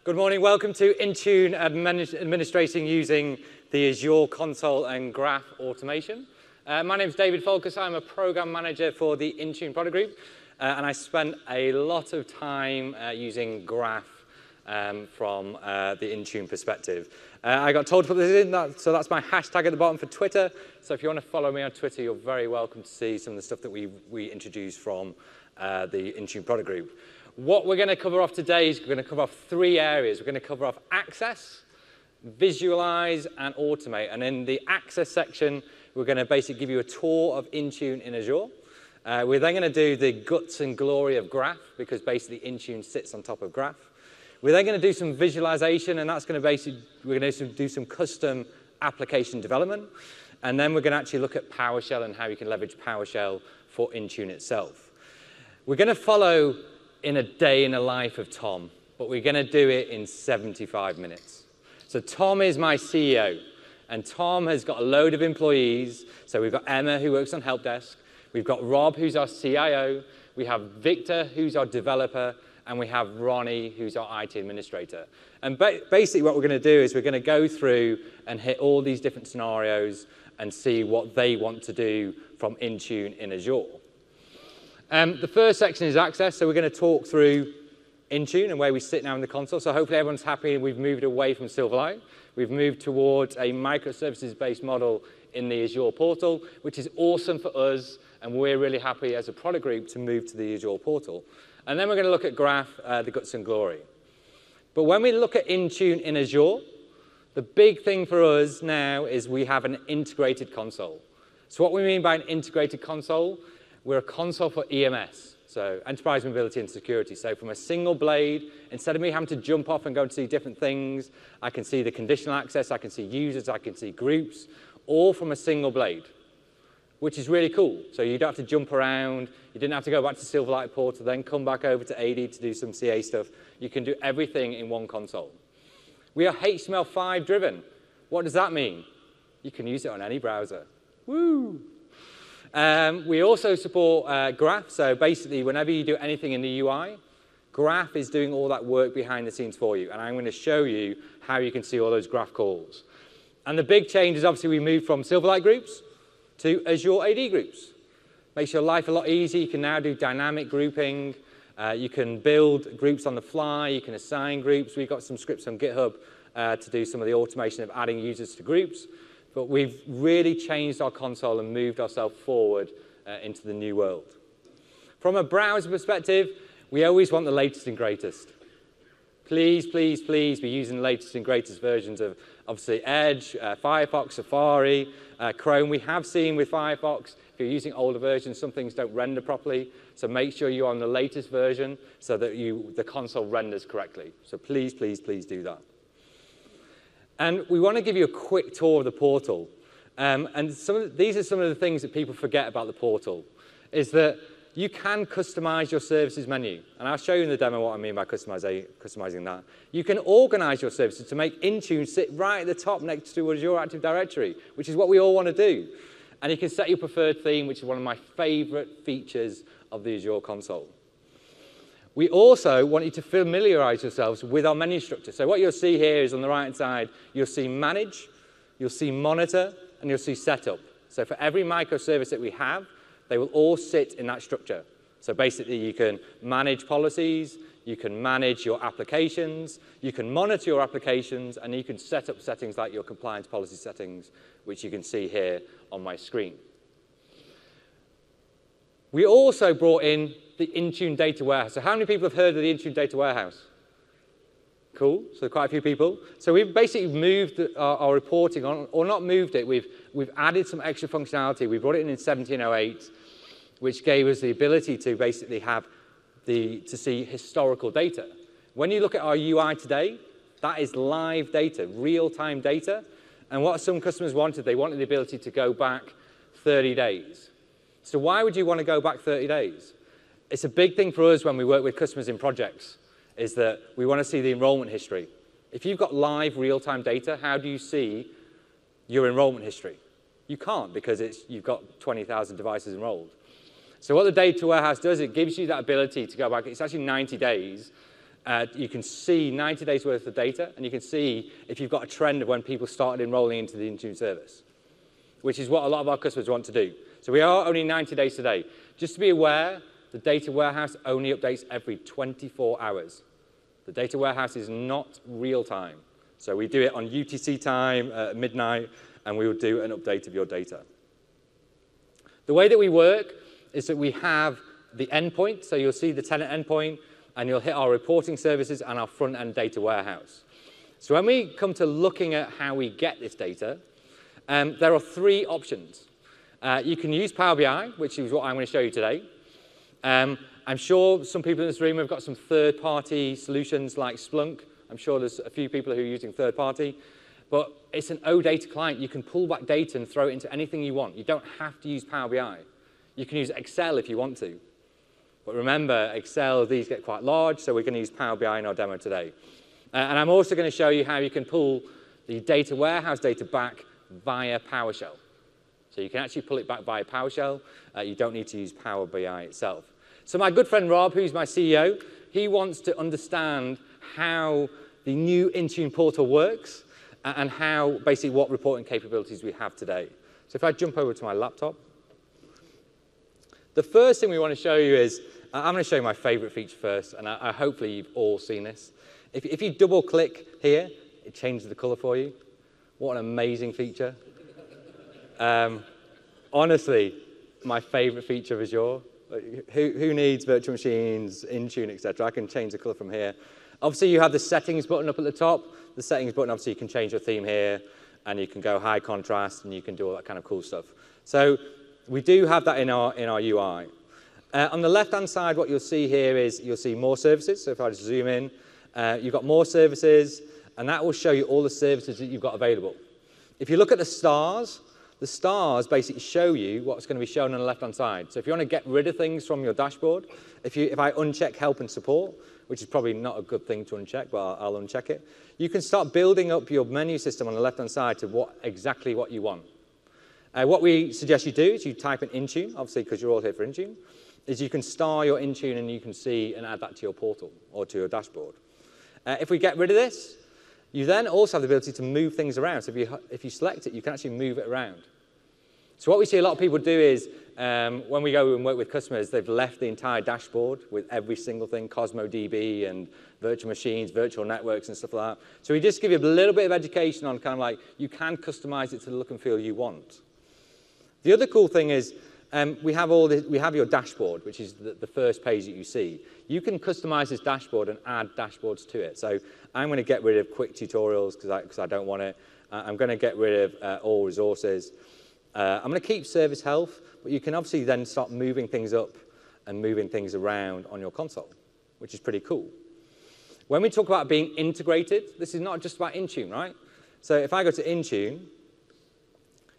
Good morning. Welcome to Intune administrating using the Azure console and graph automation. My name is David Folkus. I'm a program manager for the Intune product group, and I spent a lot of time using graph from the Intune perspective. I got told to put this in, so that's my hashtag at the bottom for Twitter. So if you want to follow me on Twitter, you're very welcome to see some of the stuff that we introduced from the Intune product group. What we're going to cover off today is we're going to cover off three areas. We're going to cover off access, visualize, and automate. And in the access section, we're going to basically give you a tour of Intune in Azure. We're then going to do the guts and glory of graph, because basically Intune sits on top of graph. We're then going to do some visualization, and that's going to basically, we're going to do some custom application development. And then we're going to actually look at PowerShell and how you can leverage PowerShell for Intune itself. We're going to follow in a day in the life of Tom, but we're going to do it in 75 minutes. So Tom is my CEO, and Tom has got a load of employees. So we've got Emma, who works on help desk. We've got Rob, who's our CIO. We have Victor, who's our developer. And we have Ronnie, who's our IT administrator. And basically what we're going to do is we're going to go through and hit all these different scenarios and see what they want to do from Intune in Azure. The first section is access, so we're going to talk through Intune and where we sit now in the console. So hopefully everyone's happy we've moved away from Silverlight. We've moved towards a microservices-based model in the Azure Portal, which is awesome for us, and we're really happy as a product group to move to the Azure Portal. And then we're going to look at graph, the guts and glory. But when we look at Intune in Azure, the big thing for us now is we have an integrated console. So what we mean by an integrated console, we're a console for EMS, so enterprise mobility and security. So from a single blade, instead of me having to jump off and go and see different things, I can see the conditional access, I can see users, I can see groups, all from a single blade, which is really cool. So you don't have to jump around. You didn't have to go back to Silverlight Portal, then come back over to AD to do some CA stuff. You can do everything in one console. We are HTML5 driven. What does that mean? You can use it on any browser. Woo! We also support graph. So basically, whenever you do anything in the UI, graph is doing all that work behind the scenes for you. And I'm going to show you how you can see all those graph calls. And the big change is obviously we moved from Silverlight groups to Azure AD groups. Makes your life a lot easier. You can now do dynamic grouping. You can build groups on the fly. You can assign groups. We've got some scripts on GitHub to do some of the automation of adding users to groups. But we've really changed our console and moved ourselves forward into the new world. From a browser perspective, we always want the latest and greatest. Please, please, please be using the latest and greatest versions of, obviously, Edge, Firefox, Safari, Chrome. We have seen with Firefox, if you're using older versions, some things don't render properly. So make sure you're on the latest version so that the console renders correctly. So please, please, please do that. And we want to give you a quick tour of the portal. And these are some of the things that people forget about the portal, is that you can customize your services menu. And I'll show you in the demo what I mean by customizing that. You can organize your services to make Intune sit right at the top next to Azure Active Directory, which is what we all want to do. And you can set your preferred theme, which is one of my favorite features of the Azure console. We also want you to familiarize yourselves with our menu structure. So what you'll see here is on the right-hand side, you'll see manage, you'll see monitor, and you'll see setup. So for every microservice that we have, they will all sit in that structure. So basically, you can manage policies, you can manage your applications, you can monitor your applications, and you can set up settings like your compliance policy settings, which you can see here on my screen. We also brought in the Intune Data Warehouse. So how many people have heard of the Intune Data Warehouse? Cool, so quite a few people. So we've basically moved our reporting on, or not moved it, we've added some extra functionality. We brought it in 1708, which gave us the ability to basically have to see historical data. When you look at our UI today, that is live data, real-time data. And what some customers wanted, they wanted the ability to go back 30 days. So why would you want to go back 30 days? It's a big thing for us when we work with customers in projects, is that we want to see the enrollment history. If you've got live real-time data, how do you see your enrollment history? You can't, because you've got 20,000 devices enrolled. So what the data warehouse does, it gives you that ability to go back. It's actually 90 days, you can see 90 days worth of data, and you can see if you've got a trend of when people started enrolling into the Intune service, which is what a lot of our customers want to do. So we are only 90 days today. Just to be aware, the data warehouse only updates every 24 hours. The data warehouse is not real time. So we do it on UTC time at midnight, and we will do an update of your data. The way that we work is that we have the endpoint. So you'll see the tenant endpoint, and you'll hit our reporting services and our front-end data warehouse. So when we come to looking at how we get this data, there are 3 options. You can use Power BI, which is what I'm going to show you today. I'm sure some people in this room have got some third-party solutions like Splunk. I'm sure there's a few people who are using third-party. But it's an OData client. You can pull back data and throw it into anything you want. You don't have to use Power BI. You can use Excel if you want to. But remember, Excel, these get quite large, so we're going to use Power BI in our demo today. And I'm also going to show you how you can pull the data warehouse data back via PowerShell. So you can actually pull it back via PowerShell. You don't need to use Power BI itself. So my good friend Rob, who's my CEO, he wants to understand how the new Intune portal works and how, basically, what reporting capabilities we have today. So if I jump over to my laptop, the first thing we want to show you is, I'm going to show you my favorite feature first, and hopefully you've all seen this. If you double-click here, it changes the color for you. What an amazing feature. Honestly, my favorite feature of Azure. Who needs virtual machines, Intune, etc.? I can change the color from here. Obviously, you have the settings button up at the top. The settings button, obviously, you can change your theme here, and you can go high contrast, and you can do all that kind of cool stuff. So we do have that in our UI. On the left-hand side, what you'll see here is you'll see more services. So if I just zoom in, you've got more services, and that will show you all the services that you've got available. If you look at the stars basically show you what's going to be shown on the left-hand side. So if you want to get rid of things from your dashboard, if I uncheck help and support, which is probably not a good thing to uncheck, but I'll uncheck it, you can start building up your menu system on the left-hand side to exactly what you want. What we suggest you do is you type in Intune, obviously because you're all here for Intune, is you can star your Intune and you can see and add that to your portal or to your dashboard. If we get rid of this, you then also have the ability to move things around. So if you select it, you can actually move it around. So what we see a lot of people do is when we go and work with customers, they've left the entire dashboard with every single thing, Cosmo DB and virtual machines, virtual networks and stuff like that. So we just give you a little bit of education on kind of like you can customize it to the look and feel you want. The other cool thing is we have your dashboard, which is the first page that you see. You can customize this dashboard and add dashboards to it. So I'm going to get rid of quick tutorials because I don't want it. I'm going to get rid of all resources. I'm going to keep service health, but you can obviously then start moving things up and moving things around on your console, which is pretty cool. When we talk about being integrated, this is not just about Intune, right? So if I go to Intune,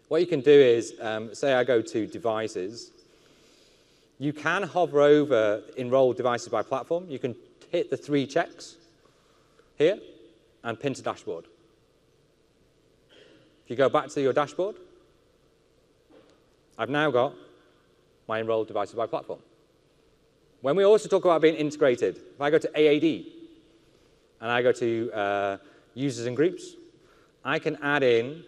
what you can do is, say I go to devices, you can hover over enroll devices by platform. You can hit the 3 checks here and pin to dashboard. If you go back to your dashboard, I've now got my enrolled devices by platform. When we also talk about being integrated, if I go to AAD and I go to users and groups, I can add in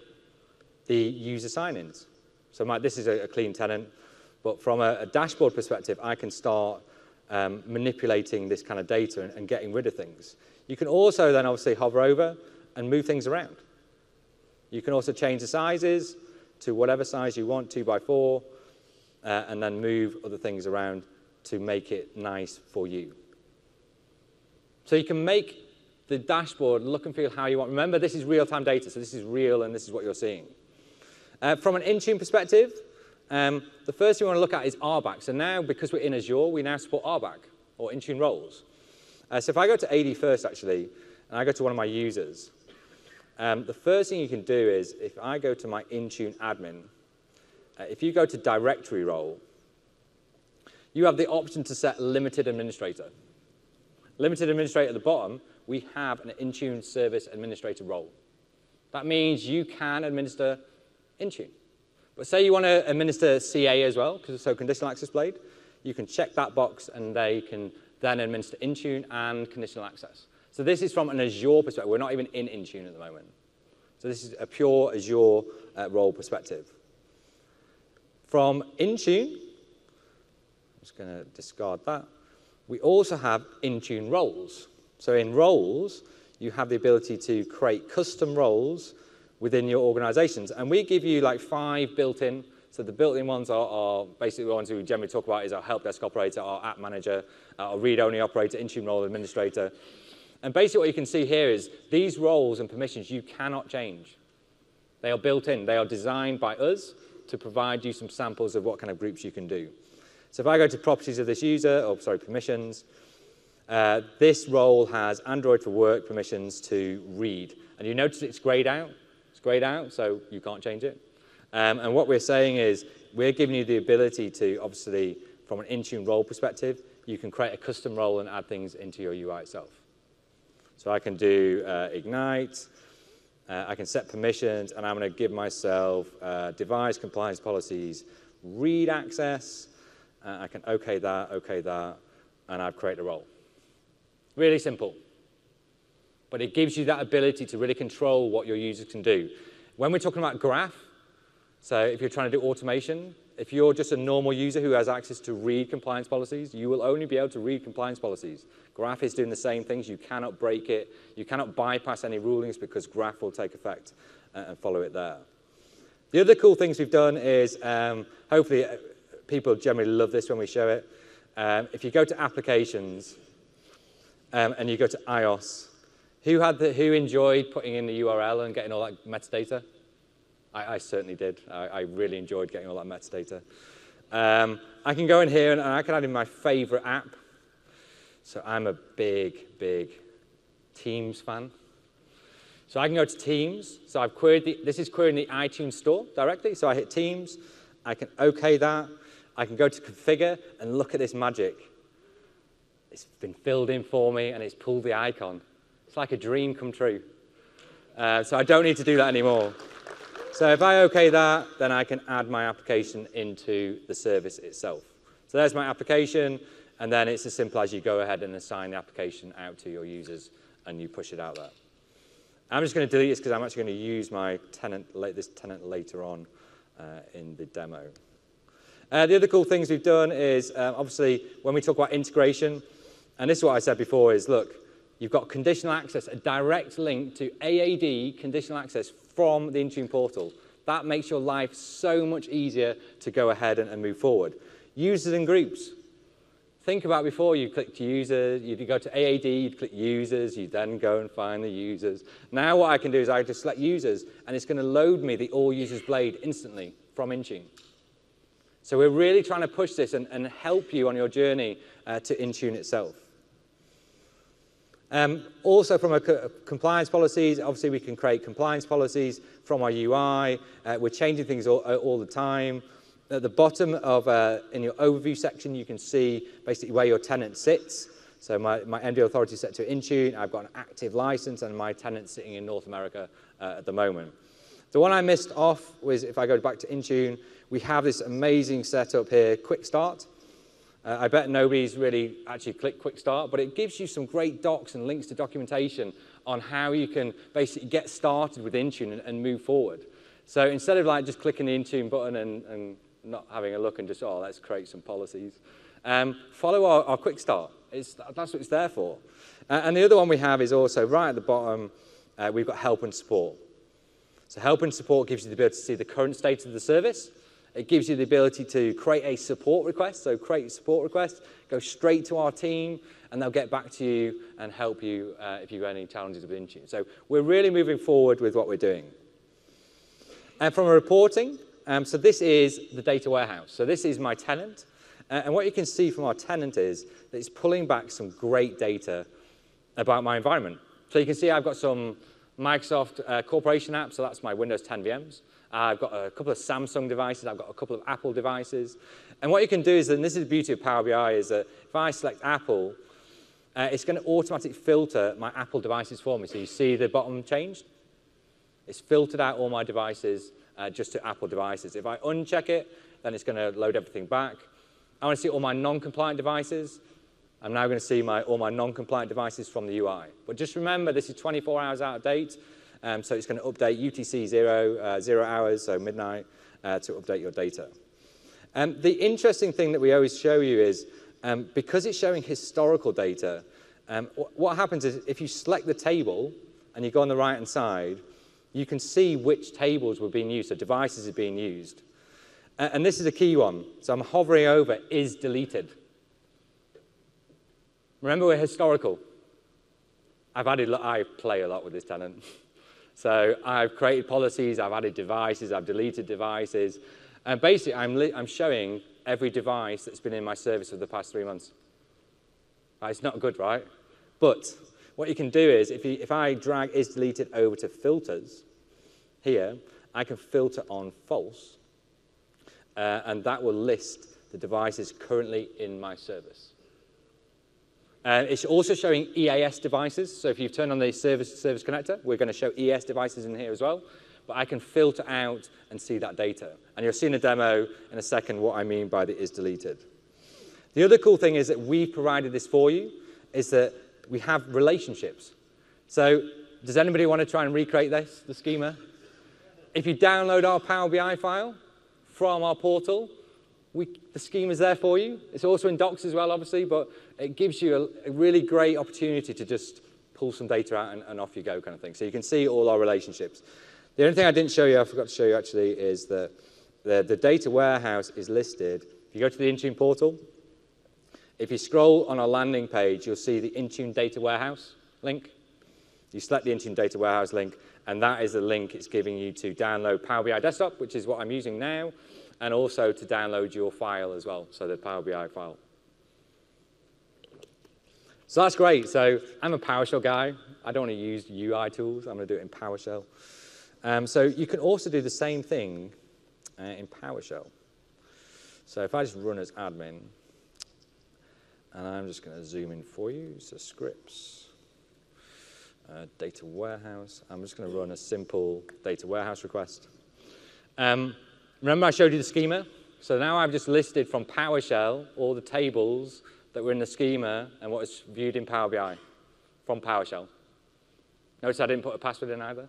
the user sign-ins. So this is a clean tenant, but from a dashboard perspective, I can start manipulating this kind of data and getting rid of things. You can also then obviously hover over and move things around. You can also change the sizes to whatever size you want, 2x4, and then move other things around to make it nice for you. So you can make the dashboard look and feel how you want. Remember, this is real-time data, so this is real and this is what you're seeing. From an Intune perspective, the first thing we want to look at is RBAC. So now, because we're in Azure, we now support RBAC, or Intune roles. So if I go to AD first, actually, and I go to one of my users, the first thing you can do is, if I go to my Intune admin, if you go to directory role, you have the option to set limited administrator. Limited administrator at the bottom, we have an Intune service administrator role. That means you can administer Intune. But say you want to administer CA as well, so conditional access blade, you can check that box and they can then administer Intune and conditional access. So this is from an Azure perspective. We're not even in Intune at the moment. So this is a pure Azure role perspective. From Intune, I'm just going to discard that. We also have Intune roles. So in roles, you have the ability to create custom roles within your organizations. And we give you like 5 built-in. So the built-in ones are basically the ones we generally talk about is our help desk operator, our app manager, our read-only operator, Intune role administrator. And basically what you can see here is these roles and permissions you cannot change. They are built in. They are designed by us to provide you some samples of what kind of groups you can do. So if I go to properties of this user, or sorry, permissions, this role has Android for work permissions to read. And you notice it's grayed out. It's grayed out, so you can't change it. And what we're saying is we're giving you the ability to, obviously, from an Intune role perspective, you can create a custom role and add things into your UI itself. So I can do Ignite. I can set permissions, and I'm going to give myself device compliance policies, read access. I can OK that, and I've created a role. Really simple. But it gives you that ability to really control what your users can do. When we're talking about graph, so if you're trying to do automation, if you're just a normal user who has access to read compliance policies, you will only be able to read compliance policies. Graph is doing the same things. You cannot break it. You cannot bypass any rulings because graph will take effect and follow it there. The other cool things we've done is, hopefully, people generally love this when we show it. If you go to applications and you go to iOS, who enjoyed putting in the URL and getting all that metadata? I certainly did. I really enjoyed getting all that metadata. I can go in here and I can add in my favorite app. So I'm a big, big Teams fan. So I can go to Teams. So I've queried this is querying the iTunes store directly. So I hit Teams. I can OK that. I can go to Configure and look at this magic. It's been filled in for me, and it's pulled the icon. It's like a dream come true. So I don't need to do that anymore. So if I OK that, then I can add my application into the service itself. So there's my application, and then it's as simple as you go ahead and assign the application out to your users, and you push it out there. I'm just going to delete this because I'm actually going to use my this tenant later on in the demo. The other cool things we've done is, obviously, when we talk about integration, and this is what I said before, is look, you've got conditional access, a direct link to AAD conditional access from the Intune portal. That makes your life so much easier to go ahead and move forward. Users and groups. Think about before you clicked users, you'd go to AAD, you'd click users, you then go and find the users. Now what I can do is I just select users, and it's going to load me the all users blade instantly from Intune. So we're really trying to push this and help you on your journey to Intune itself. Also from a compliance policies, obviously we can create compliance policies from our UI. We're changing things all the time. At the bottom of, in your overview section, you can see basically where your tenant sits. So my MD authority is set to Intune. I've got an active license, and my tenant's sitting in North America at the moment. The one I missed off was, if I go back to Intune, we have this amazing setup here, Quick Start. I bet nobody's really actually clicked Quick Start, but it gives you some great docs and links to documentation on how you can basically get started with Intune and move forward. So instead of like just clicking the Intune button and not having a look and just, oh, let's create some policies, follow our Quick Start. That's what it's there for. And the other one we have is also right at the bottom, we've got help and support. So help and support gives you the ability to see the current state of the service. It gives you the ability to create a support request. So create a support request, go straight to our team, and they'll get back to you and help you if you've got any challenges with Intune. So we're really moving forward with what we're doing. And from a reporting, so this is the data warehouse. So this is my tenant. And what you can see from our tenant is that it's pulling back some great data about my environment. So you can see I've got some Microsoft Corporation apps, so that's my Windows 10 VMs. I've got a couple of Samsung devices. I've got a couple of Apple devices. And what you can do is, and this is the beauty of Power BI, is that if I select Apple, it's going to automatically filter my Apple devices for me. So you see the bottom changed? It's filtered out all my devices just to Apple devices. If I uncheck it, then it's going to load everything back. I want to see all my non-compliant devices. I'm now going to see all my non-compliant devices from the UI. But just remember, this is 24 hours out of date, so it's going to update UTC 0 hours, so midnight, to update your data. The interesting thing that we always show you is, because it's showing historical data, what happens is if you select the table and you go on the right-hand side, you can see which tables were being used, so devices are being used. And this is a key one. So I'm hovering over is deleted. Remember, we're historical. I play a lot with this tenant. So I've created policies, I've added devices, I've deleted devices. And basically, I'm showing every device that's been in my service for the past 3 months. It's not good, right? But what you can do is, if I drag is deleted over to filters, here, I can filter on false. And that will list the devices currently in my service. It's also showing EAS devices. So if you turn on the service connector, we're going to show EAS devices in here as well. But I can filter out and see that data. And you'll see in a demo in a second what I mean by the is deleted. The other cool thing is that we've provided this for you, is that we have relationships. So does anybody want to try and recreate this, the schema? If you download our Power BI file from our portal, the schema is there for you. It's also in docs as well, obviously, but it gives you a really great opportunity to just pull some data out and off you go kind of thing. So you can see all our relationships. The only thing I didn't show you, I forgot to show you actually, is that the data warehouse is listed. If you go to the Intune portal, if you scroll on our landing page, you'll see the Intune data warehouse link. You select the Intune data warehouse link, and that is the link it's giving you to download Power BI Desktop, which is what I'm using now, and also to download your file as well, so the Power BI file. So that's great. So I'm a PowerShell guy. I don't want to use UI tools. I'm going to do it in PowerShell. So you can also do the same thing in PowerShell. So if I just run as admin, and I'm just going to zoom in for you, so scripts, data warehouse. I'm just going to run a simple data warehouse request. Remember I showed you the schema? So now I've just listed from PowerShell all the tables that were in the schema and what is viewed in Power BI from PowerShell. Notice I didn't put a password in either.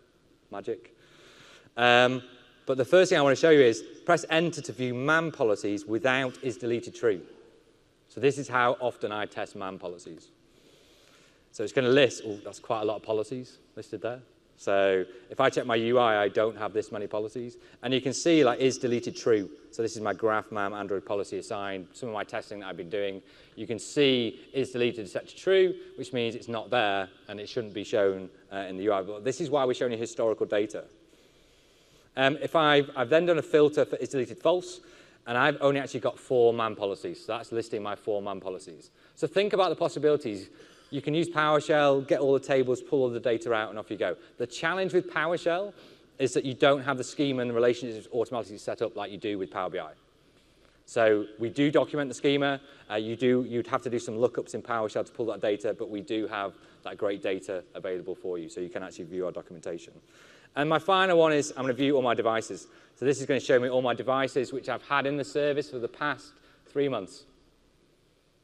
Magic. But the first thing I want to show you is press Enter to view man policies without is deleted true. So this is how often I test man policies. So it's going to list, oh, that's quite a lot of policies listed there. So if I check my UI, I don't have this many policies. And you can see, like, is deleted true. So this is my graph mam Android policy assigned, some of my testing that I've been doing. You can see is deleted set to true, which means it's not there, and it shouldn't be shown in the UI. But this is why we're showing you historical data. I've then done a filter for is deleted false, and I've only actually got 4 man policies. So that's listing my 4 man policies. So think about the possibilities. You can use PowerShell, get all the tables, pull all the data out, and off you go. The challenge with PowerShell is that you don't have the schema and the relationships automatically set up like you do with Power BI. So we do document the schema. You'd have to do some lookups in PowerShell to pull that data, but we do have that great data available for you, so you can actually view our documentation. And my final one is I'm going to view all my devices. So this is going to show me all my devices which I've had in the service for the past 3 months.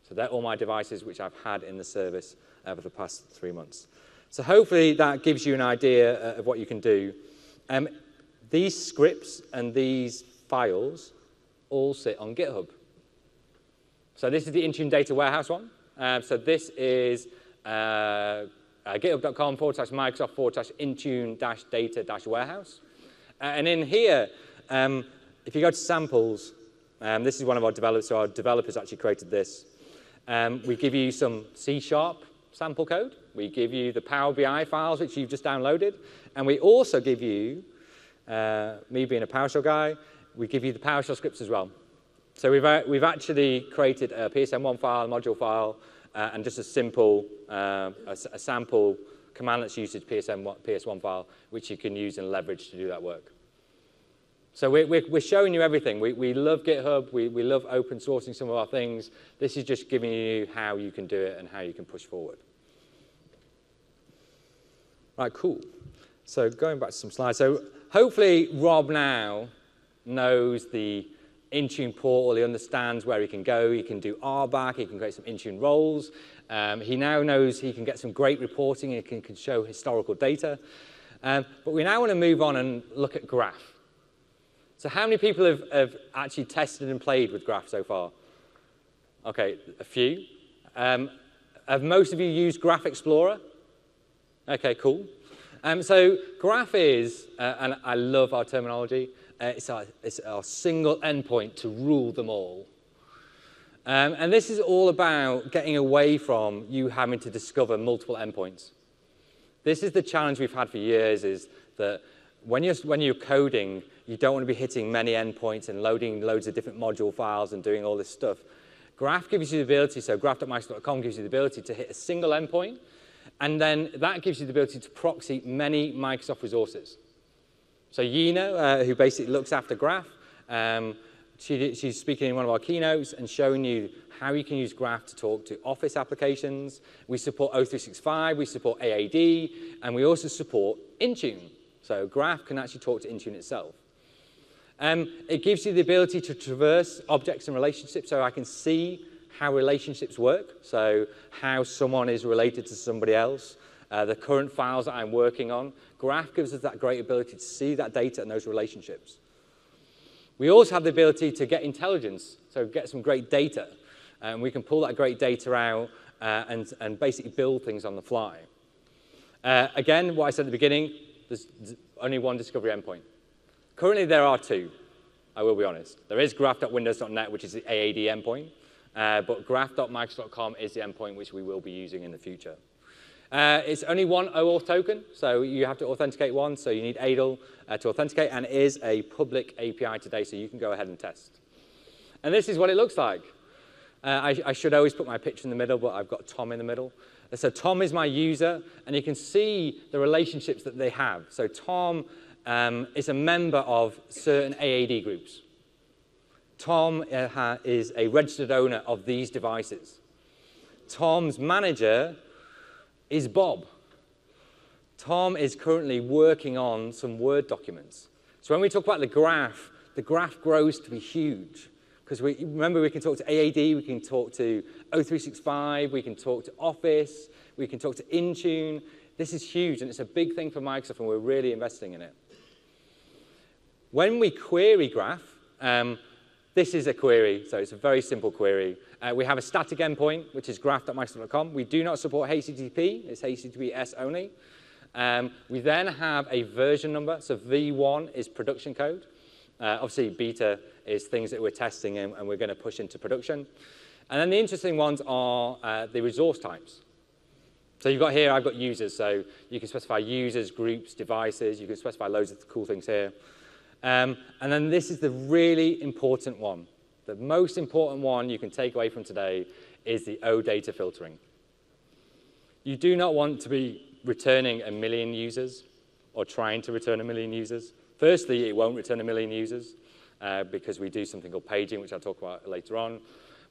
So they're all my devices which I've had in the service for the past 3 months. So hopefully that gives you an idea of what you can do. These scripts and these files all sit on GitHub. So this is the Intune data warehouse one. So this is github.com/Microsoft/Intune-data-warehouse. And in here, if you go to samples, this is one of our developers. So our developers actually created this. We give you some C# sample code. We give you the Power BI files, which you've just downloaded. And we also give you, me being a PowerShell guy, we give you the PowerShell scripts as well. So we've actually created a PSM1 file, a module file, and just a simple a sample commandlets usage PS1 file, which you can use and leverage to do that work. So we're showing you everything. We love GitHub. We love open sourcing some of our things. This is just giving you how you can do it and how you can push forward. Right, cool. So going back to some slides. So hopefully Rob now knows the Intune portal. He understands where he can go. He can do RBAC. He can create some Intune roles. He now knows he can get some great reporting. He can show historical data. But we now want to move on and look at Graph. So how many people have actually tested and played with Graph so far? OK, a few. Have most of you used Graph Explorer? OK, cool. So Graph is, and I love our terminology, it's our single endpoint to rule them all. And this is all about getting away from you having to discover multiple endpoints. This is the challenge we've had for years, is that when you're coding, you don't want to be hitting many endpoints and loading loads of different module files and doing all this stuff. Graph gives you the ability, so graph.microsoft.com gives you the ability to hit a single endpoint, and then that gives you the ability to proxy many Microsoft resources. So Yina, who basically looks after Graph, she's speaking in one of our keynotes and showing you how you can use Graph to talk to Office applications. We support O365, we support AAD, and we also support Intune. So Graph can actually talk to Intune itself. It gives you the ability to traverse objects and relationships, so I can see how relationships work, so how someone is related to somebody else, the current files that I'm working on. Graph gives us that great ability to see that data and those relationships. We also have the ability to get intelligence, so get some great data. And we can pull that great data out and basically build things on the fly. Again, what I said at the beginning, there's only one discovery endpoint. Currently, there are two, I will be honest. There is graph.windows.net, which is the AAD endpoint, but graph.microsoft.com is the endpoint which we will be using in the future. It's only one OAuth token, so you have to authenticate one, so you need ADL to authenticate, and it is a public API today, so you can go ahead and test. And this is what it looks like. I should always put my picture in the middle, but I've got Tom in the middle. So Tom is my user, and you can see the relationships that they have. So Tom is a member of certain AAD groups. Tom is a registered owner of these devices. Tom's manager is Bob. Tom is currently working on some Word documents. So when we talk about the graph grows to be huge. Because remember, we can talk to AAD, we can talk to O365, we can talk to Office, we can talk to Intune. This is huge, and it's a big thing for Microsoft, and we're really investing in it. When we query Graph, this is a query, so it's a very simple query. We have a static endpoint, which is graph.microsoft.com. We do not support HTTP. It's HTTPS only. We then have a version number. So V1 is production code. Obviously, beta is things that we're testing and we're going to push into production. And then the interesting ones are the resource types. So you've got here, I've got users. So you can specify users, groups, devices. You can specify loads of cool things here. And then this is the really important one. The most important one you can take away from today is the OData filtering. You do not want to be returning 1 million users or trying to return 1 million users. Firstly, it won't return 1 million users because we do something called paging, which I'll talk about later on.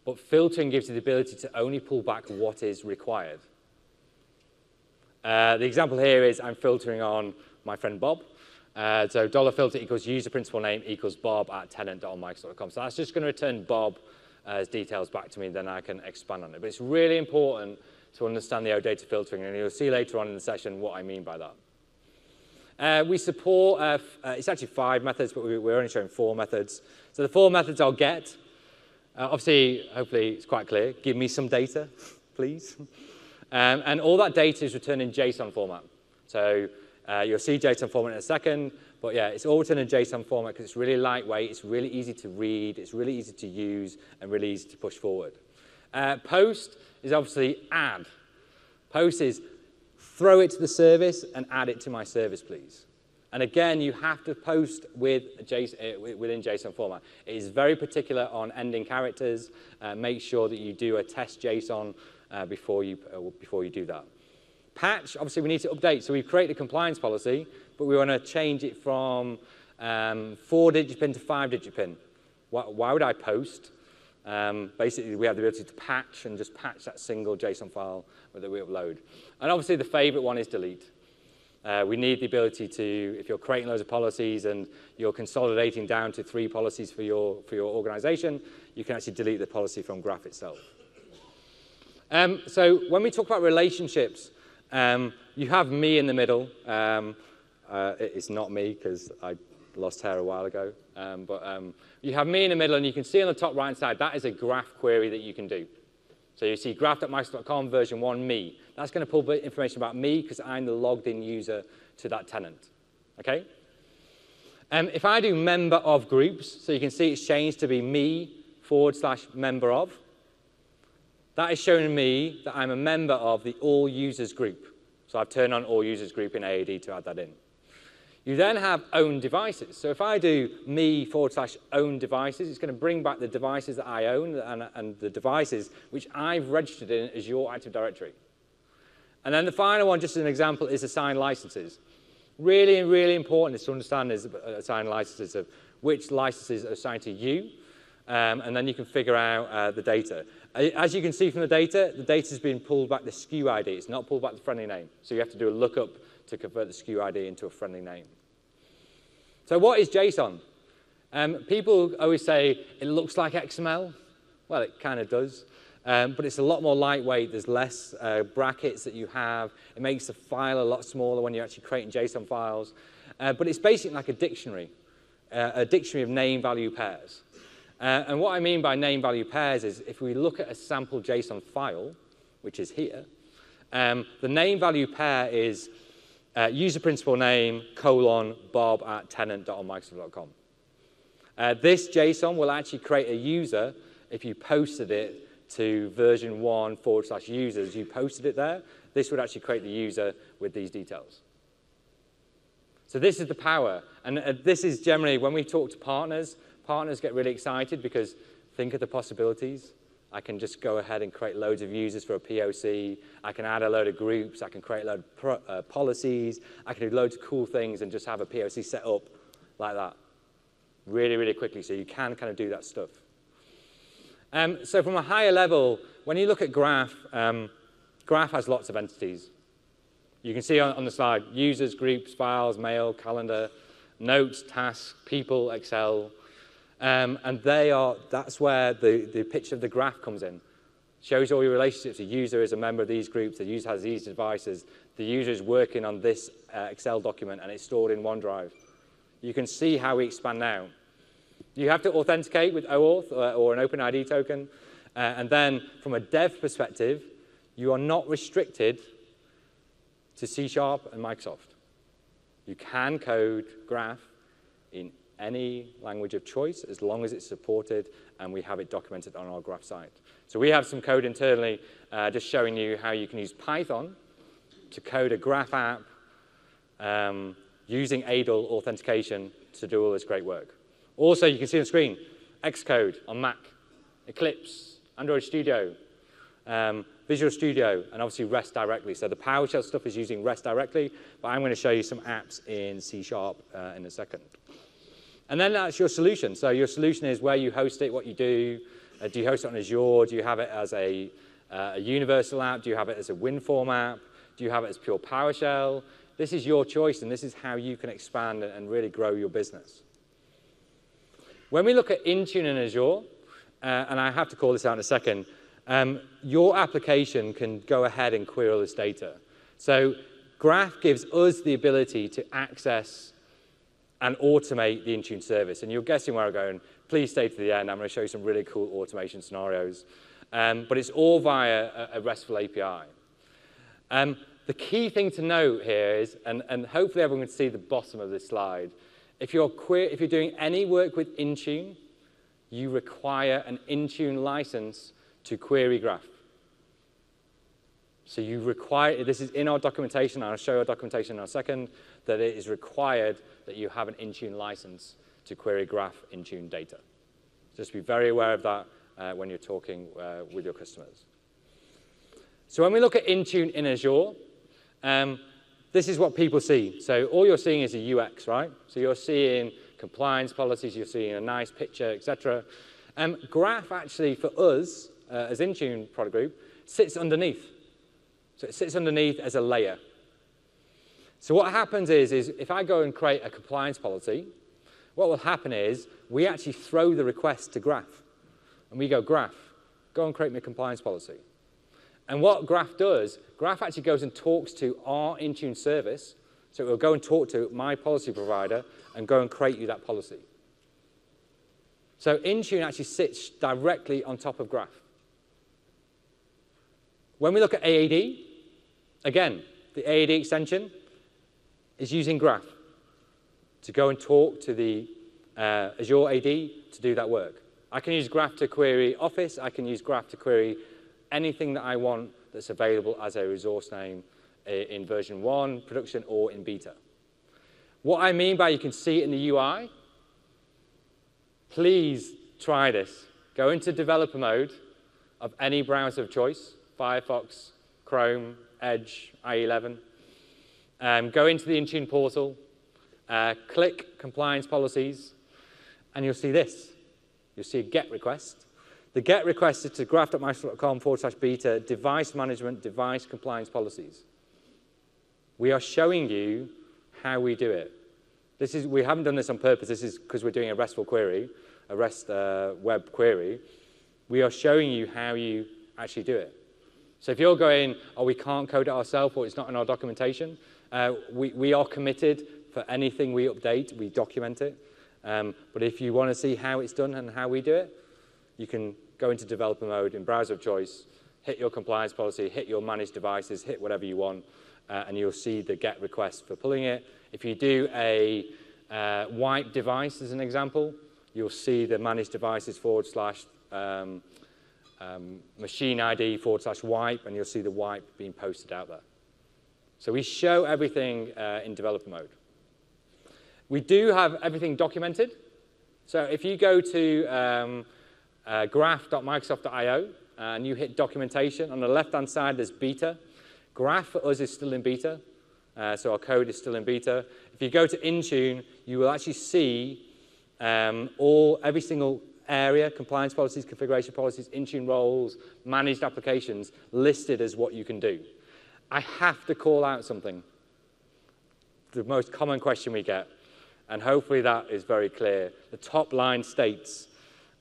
But filtering gives you the ability to only pull back what is required. The example here is I'm filtering on my friend Bob. So $filter equals user principal name equals Bob at tenant.microsoft.com. So that's just going to return Bob's details back to me, then I can expand on it. But it's really important to understand the OData filtering, and you'll see later on in the session what I mean by that. We support, it's actually 5 methods, but we're only showing 4 methods. So the 4 methods I'll get, obviously, hopefully it's quite clear, give me some data, please. And all that data is returned in JSON format. So you'll see JSON format in a second, but yeah, it's all returned in JSON format because it's really lightweight, it's really easy to read, it's really easy to use, and really easy to push forward. Post is obviously add. Post is throw it to the service and add it to my service, please. And again, you have to post with within JSON format. It is very particular on ending characters. Make sure that you do a test JSON before you do that. Patch, obviously we need to update. So we've created a compliance policy, but we want to change it from 4-digit PIN to 5-digit PIN. Why would I post? Basically, we have the ability to patch and just patch that single JSON file that we upload. And obviously, the favorite one is delete. We need the ability to, if you're creating loads of policies and you're consolidating down to 3 policies for your organization, you can actually delete the policy from Graph itself. So when we talk about relationships, you have me in the middle. It's not me because I lost hair a while ago. You have me in the middle, and you can see on the top right-hand side, that is a graph query that you can do. So you see graph.microsoft.com version 1 me. That's going to pull information about me because I'm the logged-in user to that tenant. Okay? If I do member of groups, so you can see it's changed to be me/member of. That is showing me that I'm a member of the all users group. So I've turned on all users group in AAD to add that in. You then have own devices. So if I do me/own devices, it's going to bring back the devices that I own and the devices which I've registered in as your Active Directory. And then the final one, just as an example, is assigned licenses. Really, really important is to understand is assigned licenses of which licenses are assigned to you, and then you can figure out the data. As you can see from the data is being pulled back the SKU ID. It's not pulled back the friendly name. So you have to do a lookup to convert the SKU ID into a friendly name. So what is JSON? People always say it looks like XML. Well, it kind of does. But it's a lot more lightweight. There's less brackets that you have. It makes the file a lot smaller when you're actually creating JSON files. But it's basically like a dictionary of name-value pairs. And what I mean by name-value pairs is if we look at a sample JSON file, which is here, the name-value pair is user principal name, :bob@tenant.onmicrosoft.com. This JSON will actually create a user if you posted it to version 1/users. You posted it there. This would actually create the user with these details. So this is the power. And this is generally, when we talk to partners get really excited because think of the possibilities. I can just go ahead and create loads of users for a POC. I can add a load of groups. I can create a load of policies. I can do loads of cool things and just have a POC set up like that really, really quickly. So you can kind of do that stuff. So from a higher level, when you look at Graph, Graph has lots of entities. You can see on the slide, users, groups, files, mail, calendar, notes, tasks, people, Excel. And that's where the picture of the graph comes in. Shows all your relationships. The user is a member of these groups. The user has these devices. The user is working on this Excel document, and it's stored in OneDrive. You can see how we expand now. You have to authenticate with OAuth or an OpenID token. And then from a dev perspective, you are not restricted to C# and Microsoft. You can code Graph in any language of choice as long as it's supported and we have it documented on our Graph site. So we have some code internally just showing you how you can use Python to code a Graph app using ADL authentication to do all this great work. Also, you can see on the screen, Xcode on Mac, Eclipse, Android Studio, Visual Studio, and obviously REST directly. So the PowerShell stuff is using REST directly, but I'm going to show you some apps in C# in a second. And then that's your solution. So your solution is where you host it, what you do. Do you host it on Azure? Do you have it as a universal app? Do you have it as a WinForm app? Do you have it as pure PowerShell? This is your choice, and this is how you can expand and really grow your business. When we look at Intune in Azure, and I have to call this out in a second, your application can go ahead and query all this data. So Graph gives us the ability to access and automate the Intune service. And you're guessing where I'm going. Please stay to the end. I'm going to show you some really cool automation scenarios. But it's all via a RESTful API. The key thing to note here is, and hopefully everyone can see the bottom of this slide, if you're doing any work with Intune, you require an Intune license to query Graph. So you require, this is in our documentation, and I'll show you our documentation in a second, that it is required that you have an Intune license to query Graph Intune data. Just be very aware of that when you're talking with your customers. So when we look at Intune in Azure, this is what people see. So all you're seeing is a UX, right? So you're seeing compliance policies, you're seeing a nice picture, etc. Graph actually, for us, as Intune product group, sits underneath. So it sits underneath as a layer. So what happens is if I go and create a compliance policy, what will happen is we actually throw the request to Graph. And we go, Graph, go and create me a compliance policy. And what Graph does, Graph actually goes and talks to our Intune service. So it will go and talk to my policy provider and go and create you that policy. So Intune actually sits directly on top of Graph. When we look at AAD, again, the AAD extension is using Graph to go and talk to the Azure AD to do that work. I can use Graph to query Office. I can use Graph to query anything that I want that's available as a resource name in version 1, production, or in beta. What I mean by you can see it in the UI, please try this. Go into developer mode of any browser of choice, Firefox, Chrome, Edge, IE11. Go into the Intune portal, click Compliance Policies, and you'll see this. You'll see a GET request. The GET request is to graph.microsoft.com/beta, device management, device compliance policies. We are showing you how we do it. We haven't done this on purpose. This is because we're doing a RESTful query, a REST web query. We are showing you how you actually do it. So if you're going, oh, we can't code it ourselves, or it's not in our documentation, we are committed for anything we update, we document it. But if you want to see how it's done and how we do it, you can go into developer mode in browser of choice, hit your compliance policy, hit your managed devices, hit whatever you want, and you'll see the GET request for pulling it. If you do a wipe device as an example, you'll see the managed devices / machine ID / wipe, and you'll see the wipe being posted out there. So we show everything in developer mode. We do have everything documented. So if you go to graph.microsoft.io and you hit documentation, on the left-hand side there's beta. Graph for us is still in beta, so our code is still in beta. If you go to Intune, you will actually see every single area, compliance policies, configuration policies, Intune roles, managed applications, listed as what you can do. I have to call out something. The most common question we get, and hopefully that is very clear. The top line states,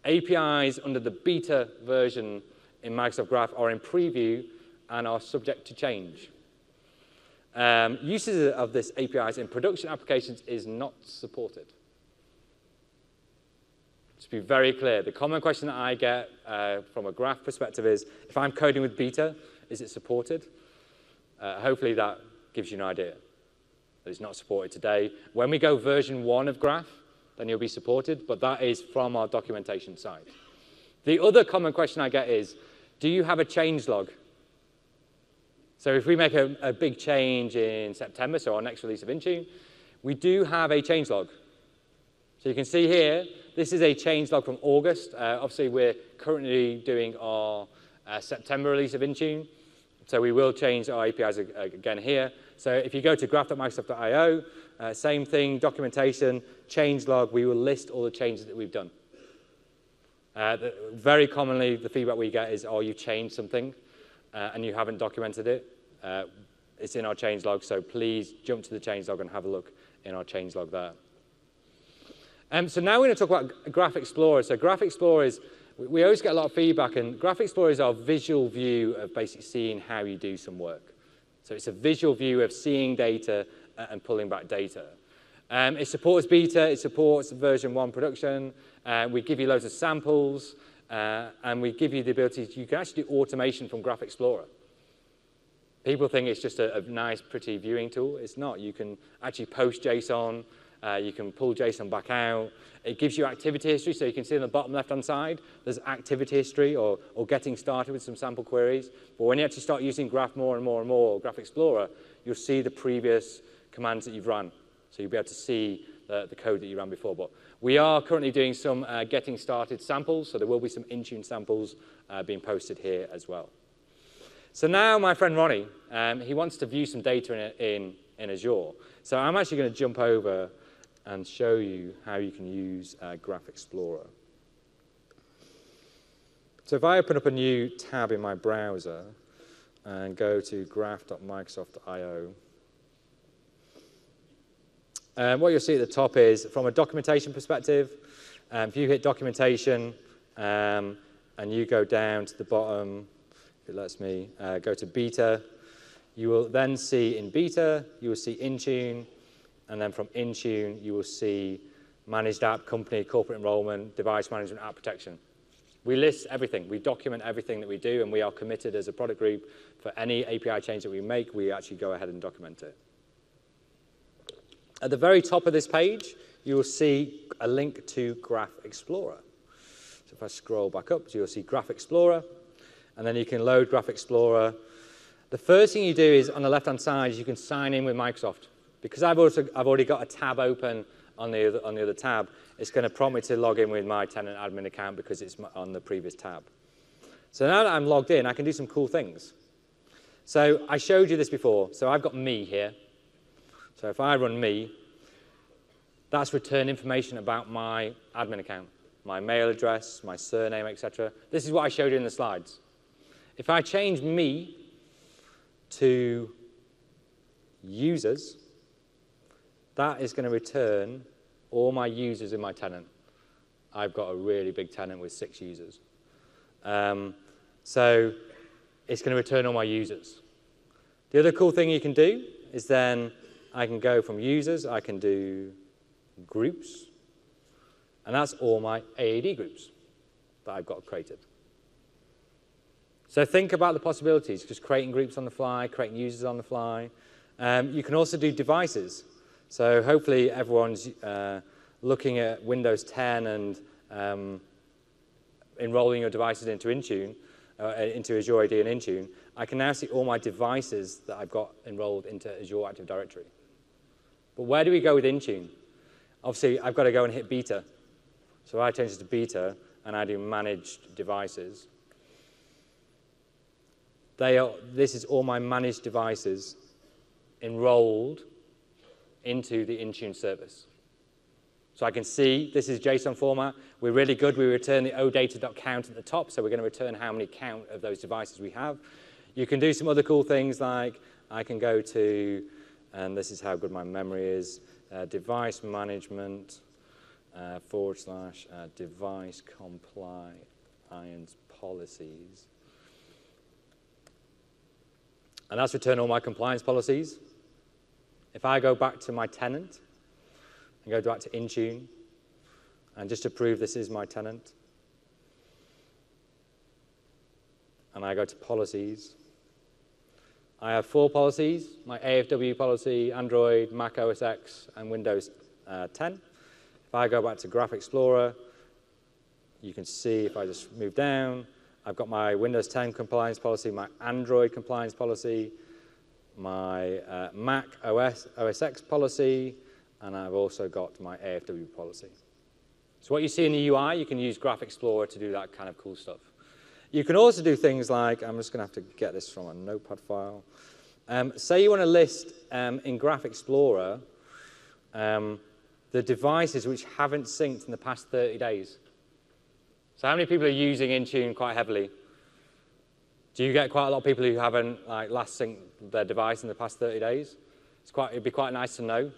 APIs under the beta version in Microsoft Graph are in preview and are subject to change. Uses of this APIs in production applications is not supported. To be very clear, the common question that I get from a Graph perspective is, if I'm coding with beta, is it supported? Hopefully that gives you an idea that it's not supported today. When we go version 1 of Graph, then you'll be supported, but that is from our documentation side. The other common question I get is, do you have a change log? So if we make a big change in September, so our next release of Intune, we do have a change log. So you can see here, this is a change log from August. Obviously, we're currently doing our September release of Intune, so we will change our APIs again here. So if you go to graph.microsoft.io, same thing, documentation, change log, we will list all the changes that we've done. Very commonly, the feedback we get is, oh, you've changed something and you haven't documented it. It's in our change log, so please jump to the change log and have a look in our change log there. So now we're going to talk about Graph Explorer. So Graph Explorer is, we always get a lot of feedback, and Graph Explorer is our visual view of basically seeing how you do some work. So it's a visual view of seeing data and pulling back data. It supports beta, it supports version 1 production, we give you loads of samples, and we give you the ability you can actually do automation from Graph Explorer. People think it's just a nice, pretty viewing tool. It's not. You can actually post JSON, you can pull JSON back out. It gives you activity history, so you can see on the bottom left-hand side, there's activity history or getting started with some sample queries. But when you actually start using Graph more and more and more, Graph Explorer, you'll see the previous commands that you've run. So you'll be able to see the code that you ran before. But we are currently doing some getting started samples, so there will be some Intune samples being posted here as well. So now my friend Ronnie, he wants to view some data in Azure. So I'm actually going to jump over and show you how you can use Graph Explorer. So if I open up a new tab in my browser and go to graph.microsoft.io, what you'll see at the top is, from a documentation perspective, if you hit documentation and you go down to the bottom, if it lets me, go to beta, you will then see in beta, you will see Intune, and then from Intune, you will see managed app, company, corporate enrollment, device management, app protection. We list everything. We document everything that we do, and we are committed as a product group for any API change that we make, we actually go ahead and document it. At the very top of this page, you will see a link to Graph Explorer. So if I scroll back up, you'll see Graph Explorer, and then you can load Graph Explorer. The first thing you do is, on the left-hand side, you can sign in with Microsoft. Because I've already got a tab open on the other tab, it's going to prompt me to log in with my tenant admin account because it's on the previous tab. So now that I'm logged in, I can do some cool things. So I showed you this before. So I've got me here. So if I run me, that's return information about my admin account, my mail address, my surname, etc. This is what I showed you in the slides. If I change me to users, that is going to return all my users in my tenant. I've got a really big tenant with 6 users. So it's going to return all my users. The other cool thing you can do is then I can go from users, I can do groups, and that's all my AAD groups that I've got created. So think about the possibilities, just creating groups on the fly, creating users on the fly. You can also do devices. So hopefully everyone's looking at Windows 10 and enrolling your devices into Intune, into Azure AD and Intune. I can now see all my devices that I've got enrolled into Azure Active Directory. But where do we go with Intune? Obviously, I've got to go and hit beta. So I change it to beta, and I do managed devices. This is all my managed devices enrolled into the Intune service. So I can see this is JSON format. We're really good. We return the odata.count at the top, so we're going to return how many count of those devices we have. You can do some other cool things, like I can go to, and this is how good my memory is, device management / device compliance policies. And that's return all my compliance policies. If I go back to my tenant and go back to Intune, and just to prove this is my tenant, and I go to policies, I have 4 policies, my AFW policy, Android, Mac OS X, and Windows 10. If I go back to Graph Explorer, you can see if I just move down, I've got my Windows 10 compliance policy, my Android compliance policy, my Mac OS X policy, and I've also got my AFW policy. So what you see in the UI, you can use Graph Explorer to do that kind of cool stuff. You can also do things like, I'm just going to have to get this from a notepad file. Say you want to list in Graph Explorer the devices which haven't synced in the past 30 days. So how many people are using Intune quite heavily? Do you get quite a lot of people who haven't last synced their device in the past 30 days? It'd be quite nice to know,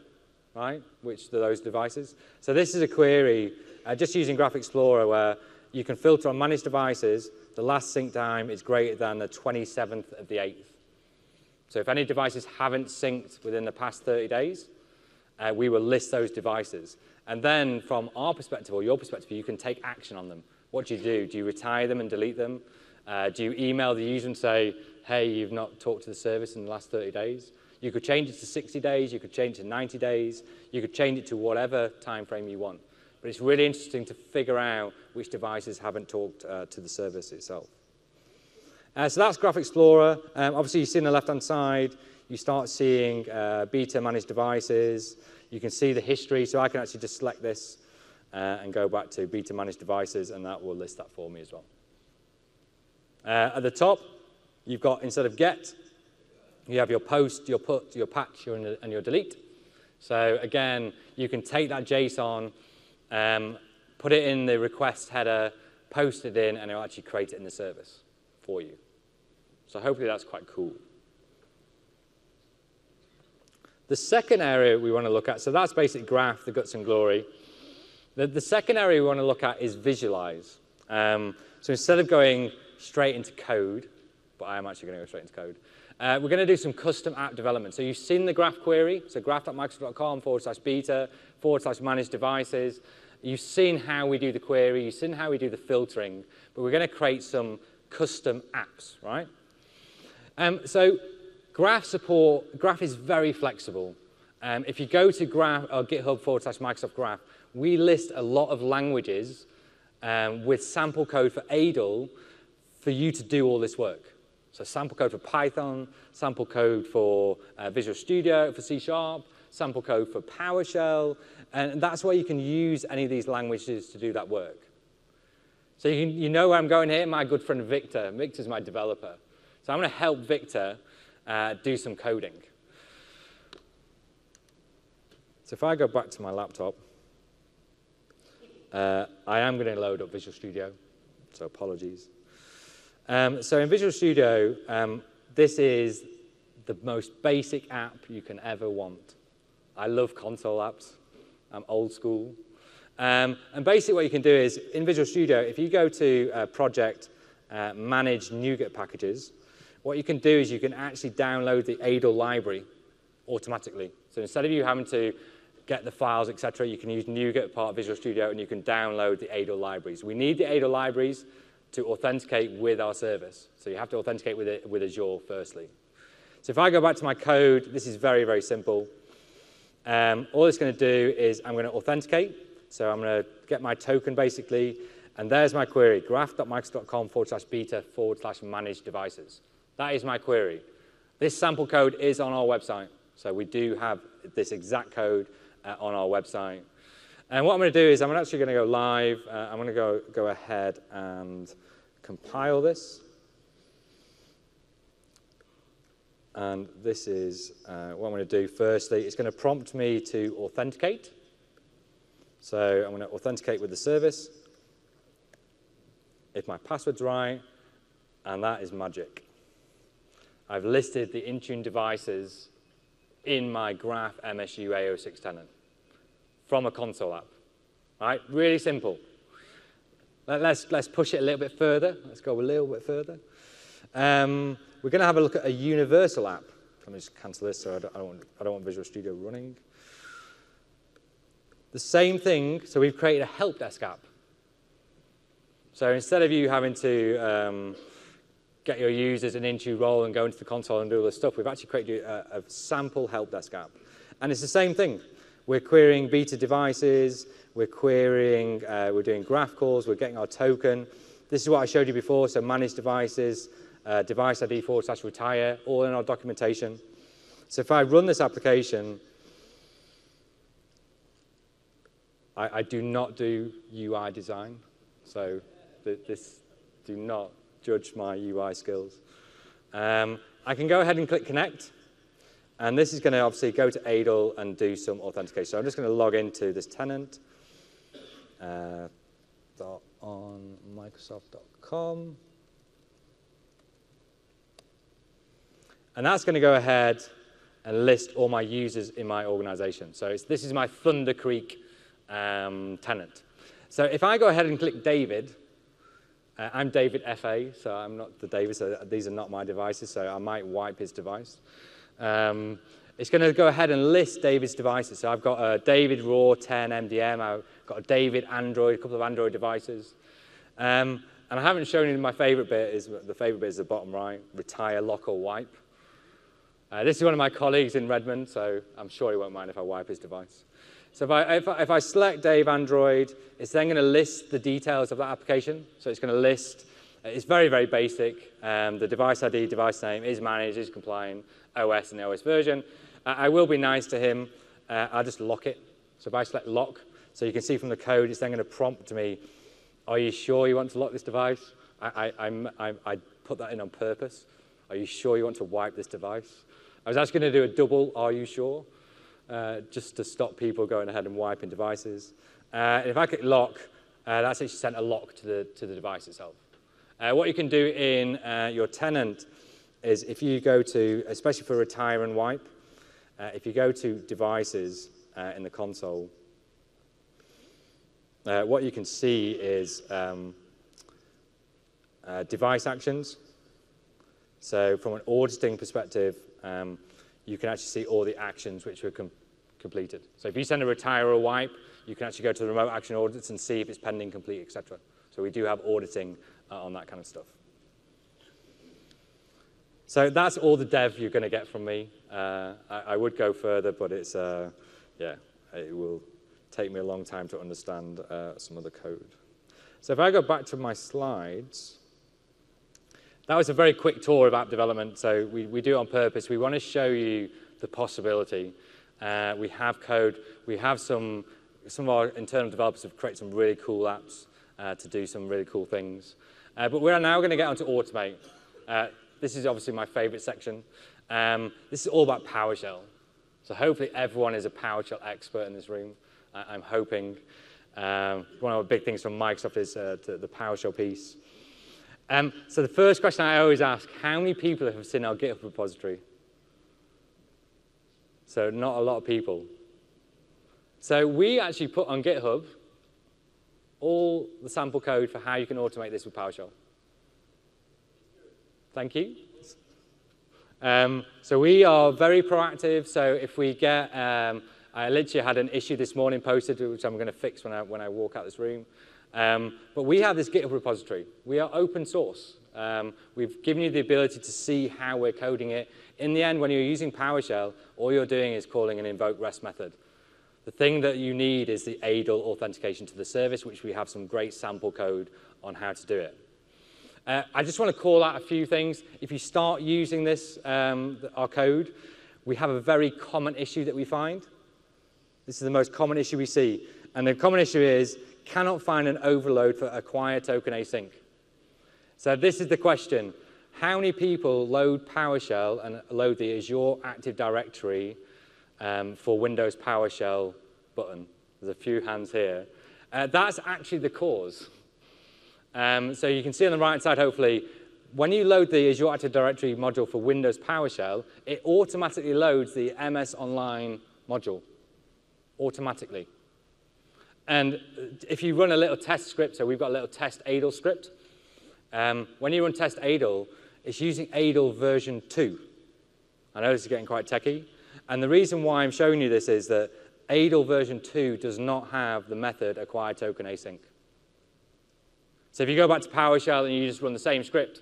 right, which are those devices. So this is a query just using Graph Explorer where you can filter on managed devices. The last sync time is greater than the 27th of the 8th. So if any devices haven't synced within the past 30 days, we will list those devices. And then from our perspective or your perspective, you can take action on them. What do? Do you retire them and delete them? Do you email the user and say, hey, you've not talked to the service in the last 30 days? You could change it to 60 days. You could change it to 90 days. You could change it to whatever time frame you want. But it's really interesting to figure out which devices haven't talked to the service itself. So that's Graph Explorer. Obviously, you see on the left-hand side, you start seeing beta managed devices. You can see the history. So I can actually just select this and go back to beta managed devices, and that will list that for me as well. At the top, you've got, instead of get, you have your post, your put, your patch, and your delete. So again, you can take that JSON, put it in the request header, post it in, and it'll actually create it in the service for you. So hopefully that's quite cool. The second area we want to look at, so that's basically graph, the guts and glory. The second area we want to look at is visualize. So instead of going straight into code, but I am actually going to go straight into code, we're going to do some custom app development. So you've seen the graph query, so graph.microsoft.com/beta/manage devices. You've seen how we do the query, you've seen how we do the filtering, but we're going to create some custom apps, right? So graph is very flexible. If you go to graph or GitHub/Microsoft Graph, we list a lot of languages with sample code for ADL for you to do all this work. So sample code for Python, sample code for Visual Studio, for C#, sample code for PowerShell, and that's where you can use any of these languages to do that work. So you know where I'm going here? My good friend Victor. Victor's my developer. So I'm going to help Victor do some coding. So if I go back to my laptop, I am going to load up Visual Studio, so apologies. So in Visual Studio, this is the most basic app you can ever want. I love console apps. I'm old school. And basically what you can do is, in Visual Studio, if you go to Project, Manage NuGet Packages, what you can do is you can actually download the ADL library automatically. So instead of you having to get the files, etc., you can use NuGet part of Visual Studio, and you can download the ADL libraries. We need the ADL libraries to authenticate with our service. So you have to authenticate with Azure firstly. So if I go back to my code, this is very, very simple. All it's going to do is I'm going to authenticate. So I'm going to get my token basically, and there's my query, graph.microsoft.com/beta/manage devices. That is my query. This sample code is on our website. So we do have this exact code on our website. And what I'm going to do is I'm actually going to go live. I'm going to go ahead and compile this. And this is what I'm going to do firstly. It's going to prompt me to authenticate. So I'm going to authenticate with the service. If my password's right, and that is magic. I've listed the Intune devices in my Graph MSU AO6 tenant from a console app. All right, really simple. Let's push it a little bit further. Let's go a little bit further. We're going to have a look at a universal app. Let me just cancel this so I don't want Visual Studio running. The same thing, so we've created a help desk app. So instead of you having to get your users an Intune role and go into the console and do all this stuff, we've actually created a sample help desk app. And it's the same thing. We're querying beta devices, we're doing graph calls, we're getting our token. This is what I showed you before, so manage devices, device ID /retire, all in our documentation. So if I run this application, I do not do UI design. So do not judge my UI skills. I can go ahead and click connect. And this is going to obviously go to ADL and do some authentication. So I'm just going to log into this tenant on Microsoft.com. And that's going to go ahead and list all my users in my organization. So this is my Thunder Creek tenant. So if I go ahead and click David, I'm David FA, so I'm not the David, so these are not my devices, so I might wipe his device. It's going to go ahead and list David's devices. So I've got a David Raw 10 MDM, I've got a David Android, a couple of Android devices. And I haven't shown you my favorite bit, the favorite bit is the bottom right, retire, lock, or wipe. This is one of my colleagues in Redmond, so I'm sure he won't mind if I wipe his device. So if I select Dave Android, it's then going to list the details of that application. So it's going to list, it's very, very basic. The device ID, device name is managed, is compliant, OS and the OS version. I will be nice to him. I'll just lock it. So if I select lock, so you can see from the code, it's then going to prompt me, are you sure you want to lock this device? I put that in on purpose. Are you sure you want to wipe this device? I was actually going to do a double, are you sure? Just to stop people going ahead and wiping devices. And if I click lock, that's actually sent a lock to the device itself. What you can do in your tenant is if you go to, especially for retire and wipe, if you go to Devices in the console, what you can see is device actions. So from an auditing perspective, you can actually see all the actions which were completed. So if you send a retire or a wipe, you can actually go to the remote action audits and see if it's pending, complete, etc. So we do have auditing on that kind of stuff. So that's all the dev you're going to get from me. I would go further, but it's yeah, it will take me a long time to understand some of the code. So if I go back to my slides, that was a very quick tour of app development. So we do it on purpose. We want to show you the possibility. We have code. We have some of our internal developers have created some really cool apps to do some really cool things. But we're now going to get on to automate. This is obviously my favorite section. This is all about PowerShell. So hopefully everyone is a PowerShell expert in this room. I'm hoping. One of the big things from Microsoft is the PowerShell piece. So the first question I always ask, how many people have seen our GitHub repository? So not a lot of people. So we actually put on GitHub all the sample code for how you can automate this with PowerShell. Thank you. So we are very proactive. So if we get, I literally had an issue this morning posted, which I'm going to fix when I walk out this room. But we have this GitHub repository. We are open source. We've given you the ability to see how we're coding it. In the end, when you're using PowerShell, all you're doing is calling an invoke REST method. The thing that you need is the ADL authentication to the service, which we have some great sample code on how to do it. I just want to call out a few things. If you start using this, our code, we have a very common issue that we find. This is the most common issue we see. And the common issue is, cannot find an overload for acquire token async. So this is the question. How many people load PowerShell and load the Azure Active Directory for Windows PowerShell button? There's a few hands here. That's actually the cause. So you can see on the right side, hopefully, when you load the Azure Active Directory module for Windows PowerShell, it automatically loads the MS Online module, automatically. And if you run a little test script, so we've got a little test ADL script. When you run test ADL, it's using ADL version 2. I know this is getting quite techy. And the reason why I'm showing you this is that ADL version 2 does not have the method acquire token async. So if you go back to PowerShell and you just run the same script,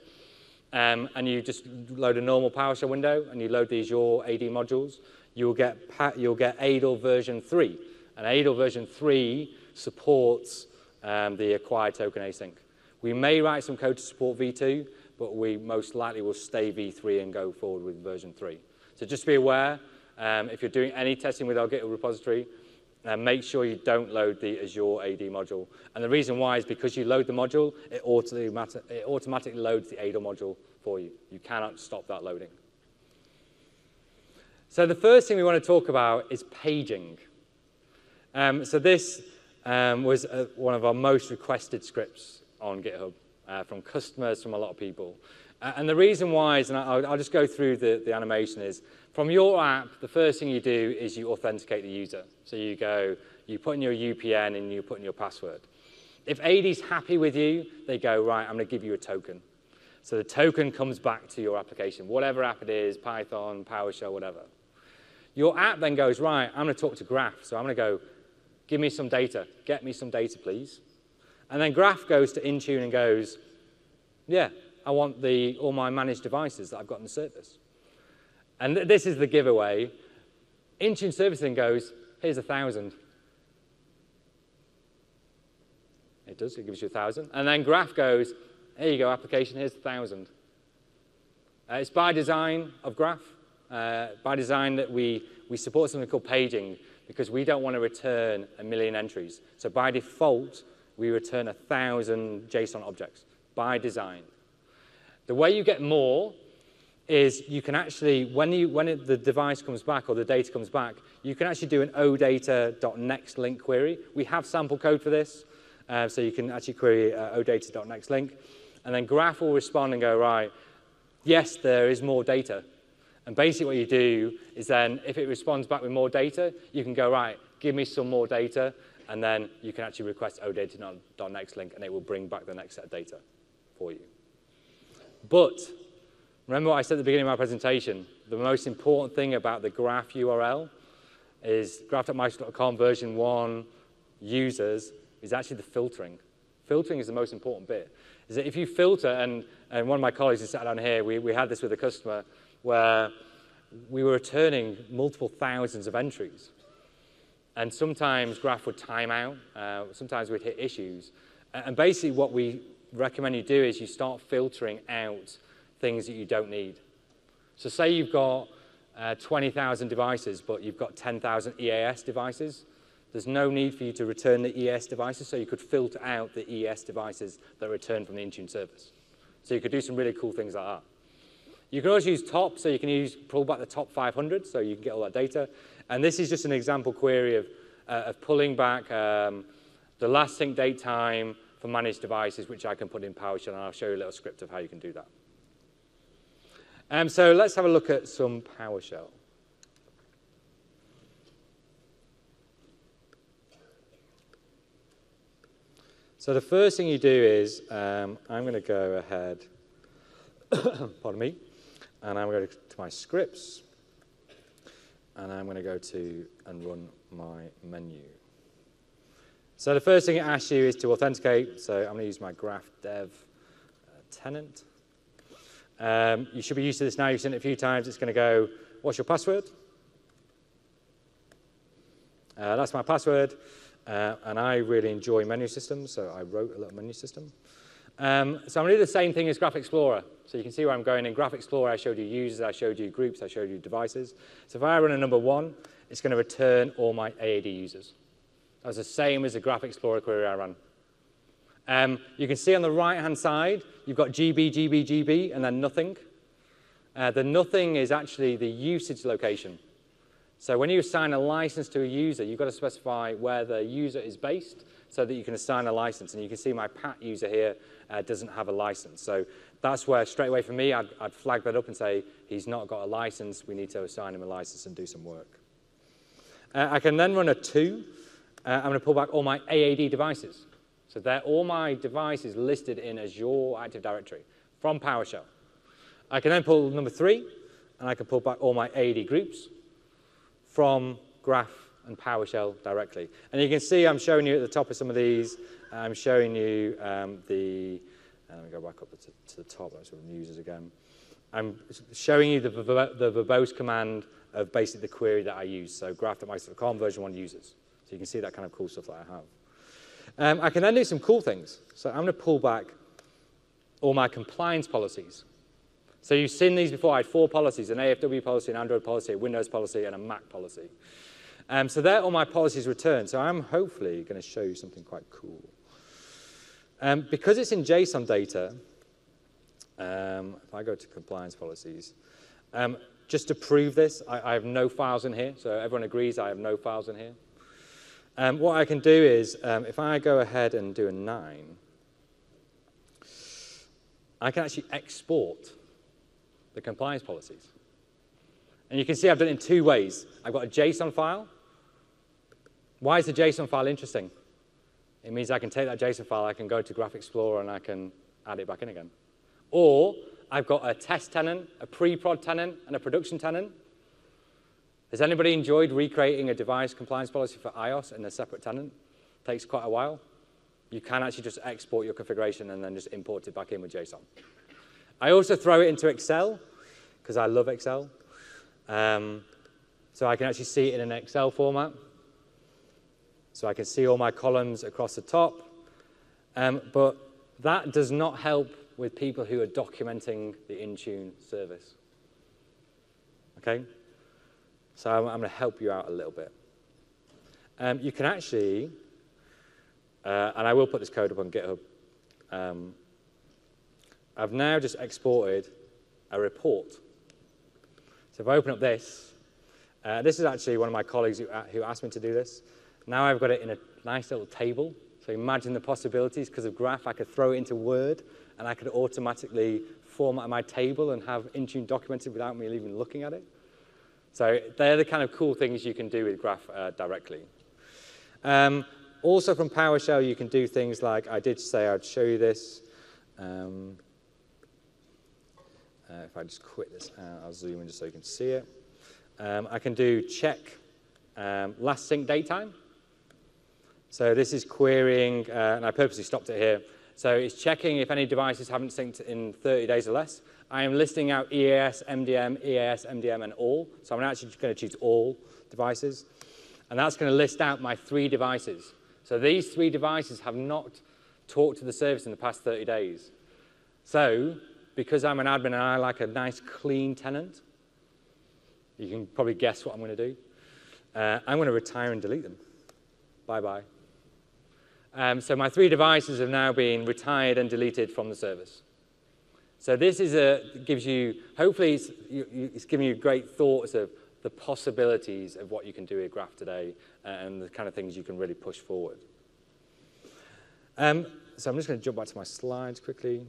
and you just load a normal PowerShell window and you load the Azure AD modules, you'll get ADL version 3. And ADL version 3 supports the acquire token async. We may write some code to support v2, but we most likely will stay v3 and go forward with version 3. So just be aware, if you're doing any testing with our GitHub repository, make sure you don't load the Azure AD module. And the reason why is because you load the module, it automatically loads the ADL module for you. You cannot stop that loading. So the first thing we want to talk about is paging. So this was one of our most requested scripts on GitHub from customers, from a lot of people. And the reason why is, and I'll just go through the animation, is from your app, the first thing you do is you authenticate the user. So you put in your UPN and you put in your password. If AD's happy with you, they go, right, I'm going to give you a token. So the token comes back to your application, whatever app it is, Python, PowerShell, whatever. Your app then goes, right, I'm going to talk to Graph. So I'm going to go, give me some data. Get me some data, please. And then Graph goes to Intune and goes, yeah, I want all my managed devices that I've got in the service. And this is the giveaway. Intune service then goes, here's 1,000. It does, it gives you 1,000. And then Graph goes, here you go, application, here's 1,000. It's by design of Graph. By design that we support something called paging because we don't want to return 1 million entries. So by default, we return 1,000 JSON objects by design. The way you get more is you can actually, when the device comes back or the data comes back, you can actually do an odata.nextLink query. We have sample code for this, so you can actually query odata.nextLink. And then Graph will respond and go, right, yes, there is more data. And basically what you do is then, if it responds back with more data, you can go, right, give me some more data, and then you can actually request odata.next link, and it will bring back the next set of data for you. But remember what I said at the beginning of my presentation, the most important thing about the graph URL is graph.microsoft.com version 1 users is actually the filtering. Filtering is the most important bit. Is that if you filter, and one of my colleagues who sat down here, we had this with a customer where we were returning multiple thousands of entries. And sometimes graph would time out, sometimes we'd hit issues. And basically what we recommend you do is you start filtering out things that you don't need. So say you've got 20,000 devices, but you've got 10,000 EAS devices. There's no need for you to return the EAS devices, so you could filter out the EAS devices that return from the Intune service. So you could do some really cool things like that. You can also use top, so you can pull back the top 500, so you can get all that data. And this is just an example query of pulling back the last sync date time for managed devices, which I can put in PowerShell, and I'll show you a little script of how you can do that. So let's have a look at some PowerShell. So the first thing you do is, I'm going to go ahead, pardon me, and I'm going to go to my scripts, and I'm going to go to and run my menu. So the first thing it asks you is to authenticate, so I'm going to use my graph dev tenant. You should be used to this now, you've seen it a few times. It's going to go, what's your password? That's my password. And I really enjoy menu systems, so I wrote a little menu system. So I'm going to do the same thing as Graph Explorer. So you can see where I'm going. In Graph Explorer, I showed you users, I showed you groups, I showed you devices. So if I run a number 1, it's going to return all my AAD users. That was the same as the Graph Explorer query I ran. You can see on the right-hand side, you've got GB, GB, GB, and then nothing. The nothing is actually the usage location. So when you assign a license to a user, you've got to specify where the user is based so that you can assign a license. And you can see my Pat user here doesn't have a license. So that's where, straight away for me, I'd flag that up and say, he's not got a license. We need to assign him a license and do some work. I can then run a 2. I'm going to pull back all my AAD devices. So they're all my devices listed in Azure Active Directory from PowerShell. I can then pull number 3, and I can pull back all my AAD groups from Graph and PowerShell directly. And you can see I'm showing you at the top of some of these, I'm showing you let me go back up to the top, that's sort of users again. I'm showing you the verbose command of basically the query that I use, so graph.microsoft.com version 1 users. So you can see that kind of cool stuff that I have. I can then do some cool things. So I'm going to pull back all my compliance policies. So you've seen these before. I had 4 policies, an AFW policy, an Android policy, a Windows policy, and a Mac policy. So they're all my policies returned. So I'm hopefully going to show you something quite cool. Because it's in JSON data, if I go to compliance policies, just to prove this, I have no files in here. So everyone agrees I have no files in here. What I can do is, if I go ahead and do a 9, I can actually export the compliance policies. And you can see I've done it in 2 ways. I've got a JSON file. Why is the JSON file interesting? It means I can take that JSON file, I can go to Graph Explorer, and I can add it back in again. Or I've got a test tenant, a pre-prod tenant, and a production tenant. Has anybody enjoyed recreating a device compliance policy for iOS in a separate tenant? Takes quite a while. You can actually just export your configuration and then just import it back in with JSON. I also throw it into Excel, because I love Excel. So I can actually see it in an Excel format. So I can see all my columns across the top. But that does not help with people who are documenting the Intune service. Okay? So I'm going to help you out a little bit. You can actually, and I will put this code up on GitHub, I've now just exported a report. So if I open up this, this is actually one of my colleagues who asked me to do this. Now I've got it in a nice little table. So imagine the possibilities. Because of Graph, I could throw it into Word, and I could automatically format my table and have Intune documented without me even looking at it. So they're the kind of cool things you can do with Graph directly. Also from PowerShell, you can do things like, I did say I'd show you this. If I just quit this out, I'll zoom in just so you can see it. I can do check last sync date time. So this is querying, and I purposely stopped it here. So it's checking if any devices haven't synced in 30 days or less. I am listing out EAS, MDM, and all. So I'm actually going to choose all devices. And that's going to list out my 3 devices. So these 3 devices have not talked to the service in the past 30 days. So because I'm an admin and I like a nice clean tenant, you can probably guess what I'm going to do. I'm going to retire and delete them. Bye-bye. So my 3 devices have now been retired and deleted from the service. So this is gives you, hopefully it's giving you great thoughts of the possibilities of what you can do with Graph today and the kind of things you can really push forward. So I'm just going to jump back to my slides quickly.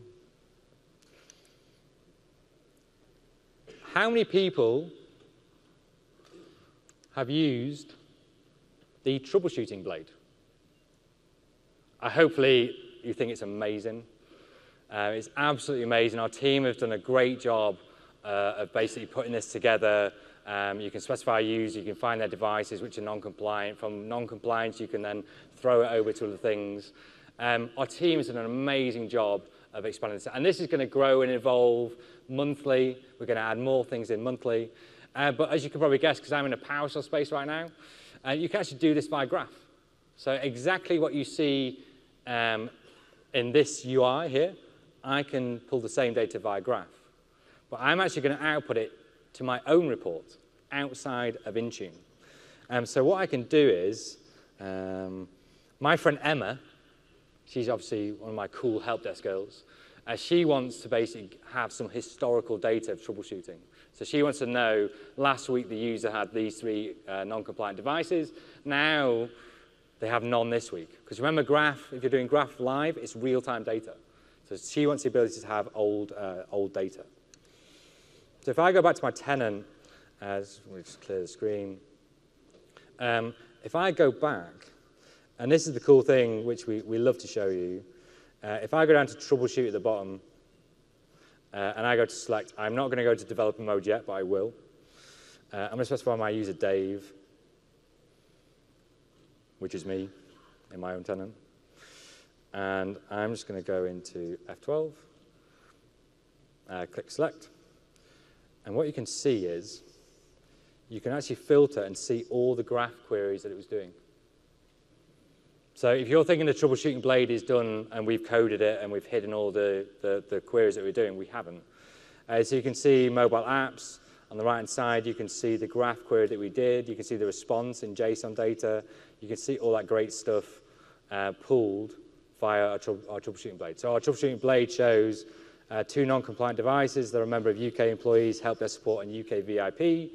How many people have used the troubleshooting blade? Hopefully you think it's amazing. It's absolutely amazing. Our team have done a great job of basically putting this together. You can specify a user, you can find their devices which are non-compliant. From non-compliance, you can then throw it over to other things. Our team has done an amazing job of expanding this. And this is going to grow and evolve monthly. We're going to add more things in monthly. But as you can probably guess, because I'm in a PowerShell space right now, you can actually do this via Graph. So exactly what you see in this UI here, I can pull the same data via Graph. But I'm actually going to output it to my own report outside of Intune. So what I can do is, my friend Emma, she's obviously one of my cool help desk girls, she wants to basically have some historical data of troubleshooting. So she wants to know, last week the user had these 3 non-compliant devices. Now they have none this week. Because remember Graph, if you're doing Graph live, it's real-time data. So she wants the ability to have old data. So if I go back to my tenant, let me just clear the screen. If I go back, and this is the cool thing which we love to show you. If I go down to troubleshoot at the bottom, and I go to select, I'm not going to go to developer mode yet, but I will. I'm going to specify my user Dave, which is me in my own tenant. And I'm just going to go into F12, click select. And what you can see is you can actually filter and see all the Graph queries that it was doing. So if you're thinking the troubleshooting blade is done and we've coded it and we've hidden all the queries that we're doing, we haven't. So you can see mobile apps. On the right-hand side, you can see the Graph query that we did. You can see the response in JSON data. You can see all that great stuff pulled via our troubleshooting blade. So our troubleshooting blade shows 2 non-compliant devices. They're a member of UK employees, help desk support, and UK VIP.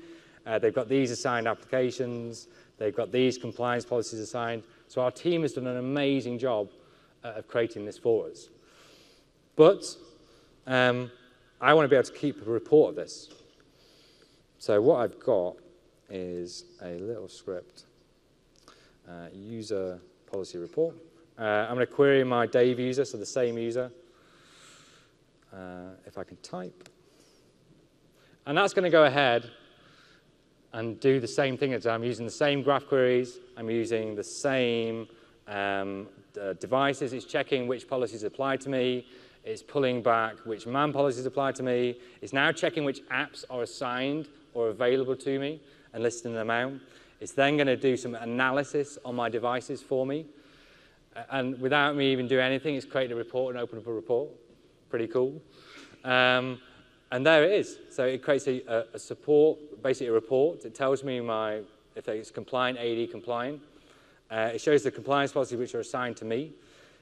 They've got these assigned applications. They've got these compliance policies assigned. So our team has done an amazing job of creating this for us. But I want to be able to keep a report of this. So what I've got is a little script, user policy report. I'm going to query my Dave user, so the same user. If I can type. And that's going to go ahead and do the same thing as I'm using the same Graph queries. I'm using the same devices. It's checking which policies apply to me. It's pulling back which man policies apply to me. It's now checking which apps are assigned or available to me and listing them out. It's then going to do some analysis on my devices for me. And without me even doing anything, it's created a report and opened up a report. Pretty cool. And there it is. So it creates a support, basically a report. It tells me if it's compliant, AD compliant. It shows the compliance policies which are assigned to me.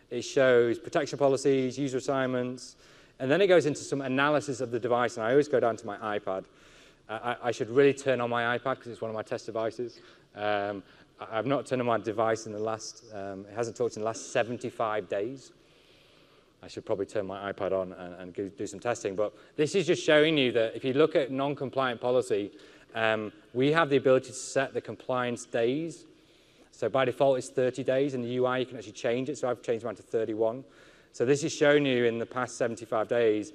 It shows protection policies, user assignments, and then it goes into some analysis of the device. And I always go down to my iPad. I should really turn on my iPad because it's one of my test devices. I've not turned on my device in the last, it hasn't talked in the last 75 days. I should probably turn my iPad on and do some testing. But this is just showing you that if you look at non-compliant policy, we have the ability to set the compliance days. So by default, it's 30 days. In the UI, you can actually change it. So I've changed mine to 31. So this is showing you in the past 75 days,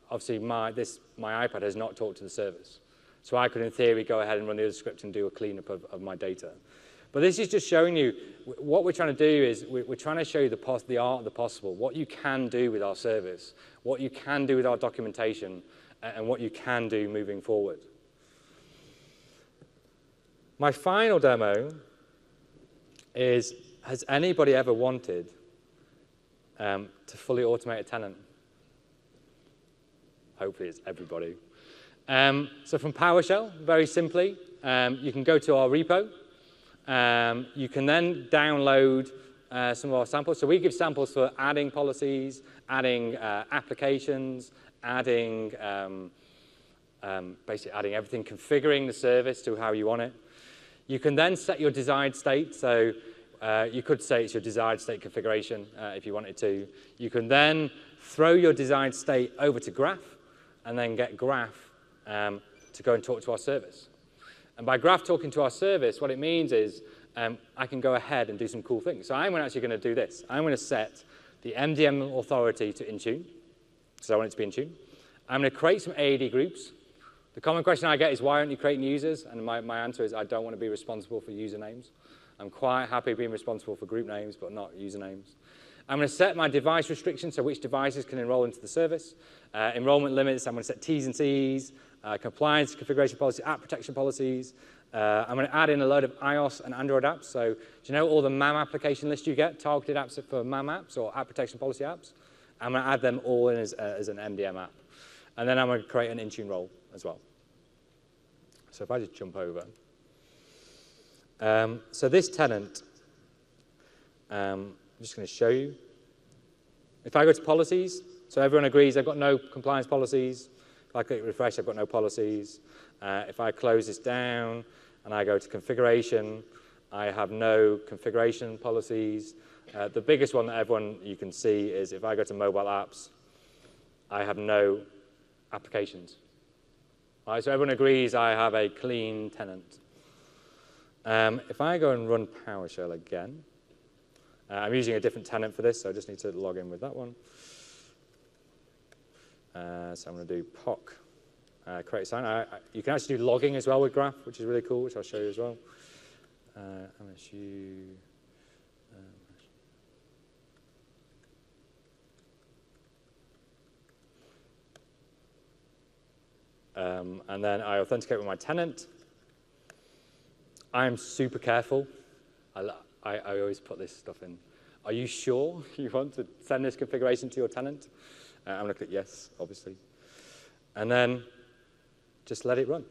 obviously my iPad has not talked to the service. So I could, in theory, go ahead and run the other script and do a cleanup of my data. But this is just showing you, what we're trying to do is we're trying to show you the art of the possible, what you can do with our service, what you can do with our documentation, and what you can do moving forward. My final demo is, has anybody ever wanted to fully automate a tenant? Hopefully it's everybody. So from PowerShell, very simply, you can go to our repo. You can then download some of our samples. So we give samples for adding policies, adding applications, adding, basically adding everything, configuring the service to how you want it. You can then set your desired state. So you could say it's your desired state configuration if you wanted to. You can then throw your desired state over to Graph and then get Graph to go and talk to our service. And by Graph talking to our service, what it means is I can go ahead and do some cool things. So I'm actually going to do this. I'm going to set the MDM authority to Intune, because I want it to be Intune. I'm going to create some AAD groups. The common question I get is, why aren't you creating users? And my answer is, I don't want to be responsible for usernames. I'm quite happy being responsible for group names, but not usernames. I'm going to set my device restrictions, so which devices can enroll into the service. Enrollment limits, I'm going to set T's and C's, compliance, configuration policy, app protection policies. I'm going to add in a load of iOS and Android apps. So do you know all the MAM application list you get, targeted apps for MAM apps or app protection policy apps? I'm going to add them all in as an MDM app. And then I'm going to create an Intune role as well. So if I just jump over. So this tenant, I'm just going to show you. If I go to policies, so everyone agrees I've got no compliance policies. If I click refresh, I've got no policies. If I close this down and I go to configuration, I have no configuration policies. The biggest one that you can see is if I go to mobile apps, I have no applications. All right, so everyone agrees I have a clean tenant. If I go and run PowerShell again, I'm using a different tenant for this, so I just need to log in with that one. So I'm going to do POC, create a sign. You can actually do logging as well with Graph, which is really cool, which I'll show you as well. MSU. And then I authenticate with my tenant. I'm super careful. I always put this stuff in. Are you sure you want to send this configuration to your tenant? I'm going to click yes, obviously. And then just let it run.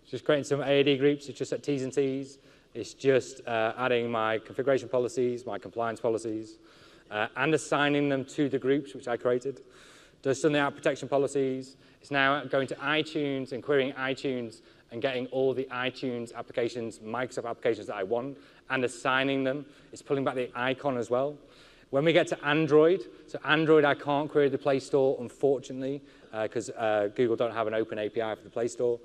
It's just creating some AAD groups. It's just set T's and C's. It's just adding my configuration policies, my compliance policies, and assigning them to the groups which I created. Does some of the app protection policies. It's now going to iTunes and querying iTunes and getting all the iTunes applications, Microsoft applications that I want, and assigning them. It's pulling back the icon as well. When we get to Android, so Android I can't query the Play Store, unfortunately, because Google don't have an open API for the Play Store.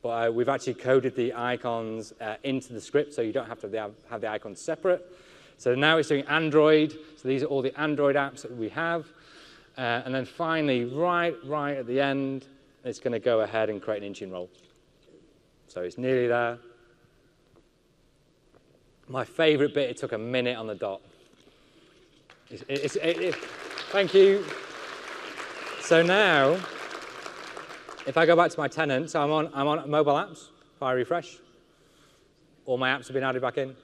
But we've actually coded the icons into the script, so you don't have to have the icons separate. So now it's doing Android. So these are all the Android apps that we have. And then finally, right at the end, it's going to go ahead and create an Intune role. So it's nearly there. My favorite bit, it took a minute on the dot. Thank you. So now, if I go back to my tenant, so I'm on mobile apps. If I refresh, all my apps have been added back in,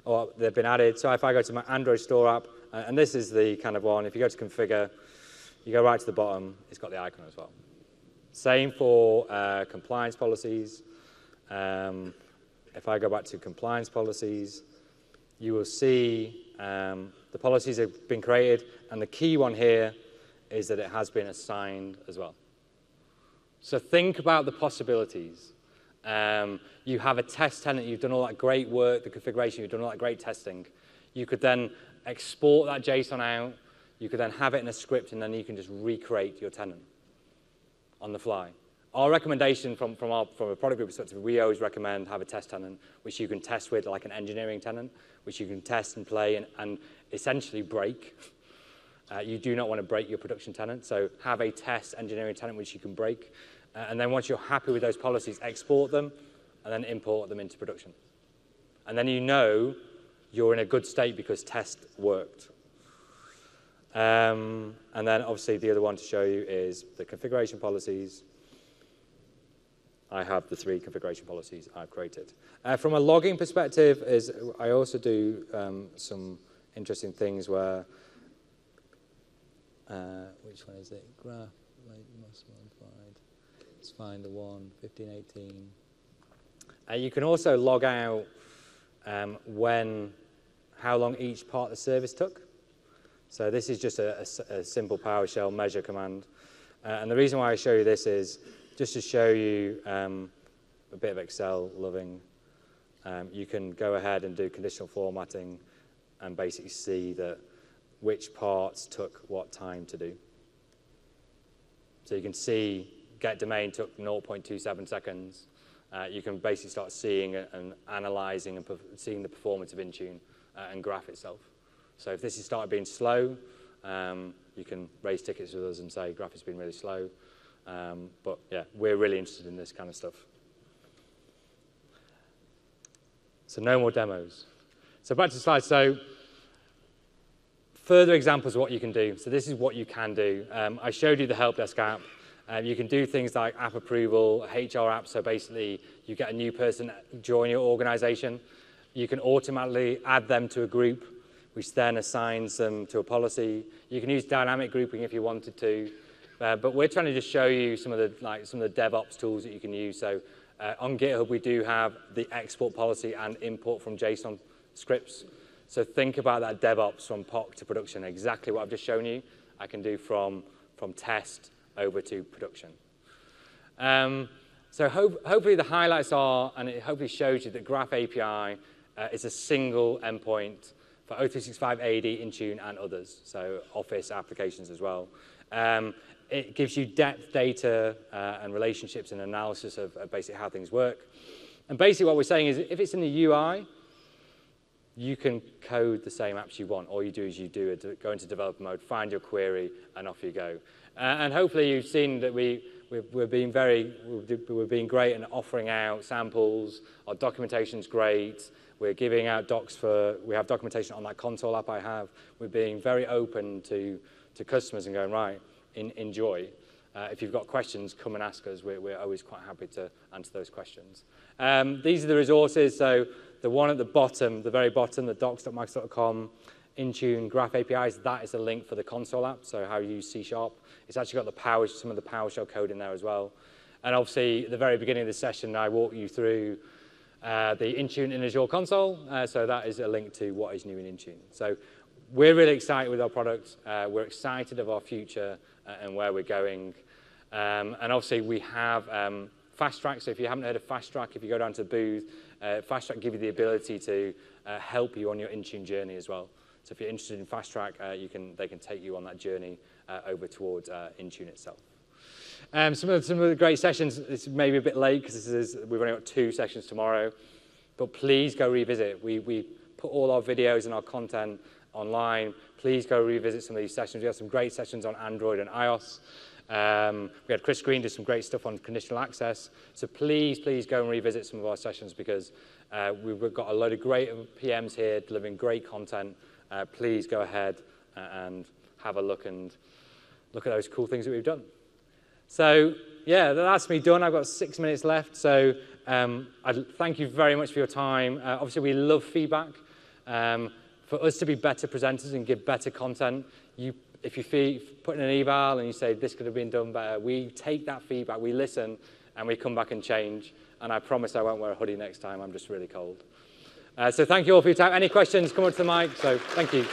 or they've been added. So if I go to my Android store app, and this is the kind of one, if you go to configure, you go right to the bottom, it's got the icon as well. Same for compliance policies. If I go back to compliance policies, you will see the policies have been created, and the key one here is that it has been assigned as well. So think about the possibilities. You have a test tenant, you've done all that great work, the configuration, you've done all that great testing. You could then export that JSON out, you could then have it in a script, and then you can just recreate your tenant on the fly. Our recommendation from a product group perspective, we always recommend have a test tenant, which you can test with like an engineering tenant, which you can test and play and essentially break. You do not want to break your production tenant, so have a test engineering tenant which you can break. And then once you're happy with those policies, export them and then import them into production. And then you know you're in a good state because test worked. And then obviously the other one to show you is the configuration policies. I have the 3 configuration policies I've created. From a logging perspective, I also do some interesting things where, which one is it? Graph, most modified. Let's find the one, 1518. You can also log out how long each part of the service took. So this is just a simple PowerShell measure command. And the reason why I show you this is just to show you a bit of Excel loving. You can go ahead and do conditional formatting and basically see that which parts took what time to do. So you can see get domain took 0.27 seconds. You can basically start seeing and analyzing and seeing the performance of Intune and Graph itself. So if this has started being slow, you can raise tickets with us and say Graph has been really slow. But yeah, we're really interested in this kind of stuff. So no more demos. So back to the slide. So further examples of what you can do. So this is what you can do. I showed you the help desk app. You can do things like app approval, HR apps. So basically, you get a new person join your organization. You can automatically add them to a group, which then assigns them to a policy. You can use dynamic grouping if you wanted to. But we're trying to just show you some of the DevOps tools that you can use. So on GitHub, we do have the export policy and import from JSON scripts. So think about that DevOps from POC to production. Exactly what I've just shown you, I can do from test over to production. So hopefully the highlights are, and it hopefully shows you that Graph API is a single endpoint for O365 AD, Intune, and others. So Office applications as well. It gives you depth data and relationships and analysis of basically how things work. And basically what we're saying is if it's in the UI, you can code the same apps you want. All you do is go into developer mode, find your query, and off you go. And hopefully you've seen that we're being being great and offering out samples. Our documentation's great. We're giving out docs we have documentation on that console app I have. We're being very open to customers and going, right, enjoy. If you've got questions, come and ask us. We're always quite happy to answer those questions. These are the resources. So the one at the bottom, the very bottom, the docs.microsoft.com, Intune, Graph APIs, that is a link for the console app, so how you use C#. It's actually got some of the PowerShell code in there as well. And obviously, at the very beginning of the session, I walked you through the Intune in Azure console. So that is a link to what is new in Intune. So we're really excited with our product. We're excited of our future and where we're going. And obviously, we have Fast Track. So if you haven't heard of Fast Track, if you go down to the booth, Fast Track gives you the ability to help you on your Intune journey as well. So if you're interested in Fast Track, they can take you on that journey over towards Intune itself. Some of the great sessions, it's maybe a bit late because we've only got 2 sessions tomorrow, but please go revisit. We put all our videos and our content online. Please go revisit some of these sessions. We have some great sessions on Android and iOS. We had Chris Green do some great stuff on conditional access. So please go and revisit some of our sessions because we've got a load of great PMs here delivering great content. Please go ahead and have a look at those cool things that we've done. So yeah, that's me done. I've got 6 minutes left. So I thank you very much for your time. Obviously, we love feedback. For us to be better presenters and give better content, if you put in an eval and you say this could have been done better, we take that feedback, we listen, and we come back and change. And I promise I won't wear a hoodie next time. I'm just really cold. So thank you all for your time. Any questions, come up to the mic. So thank you.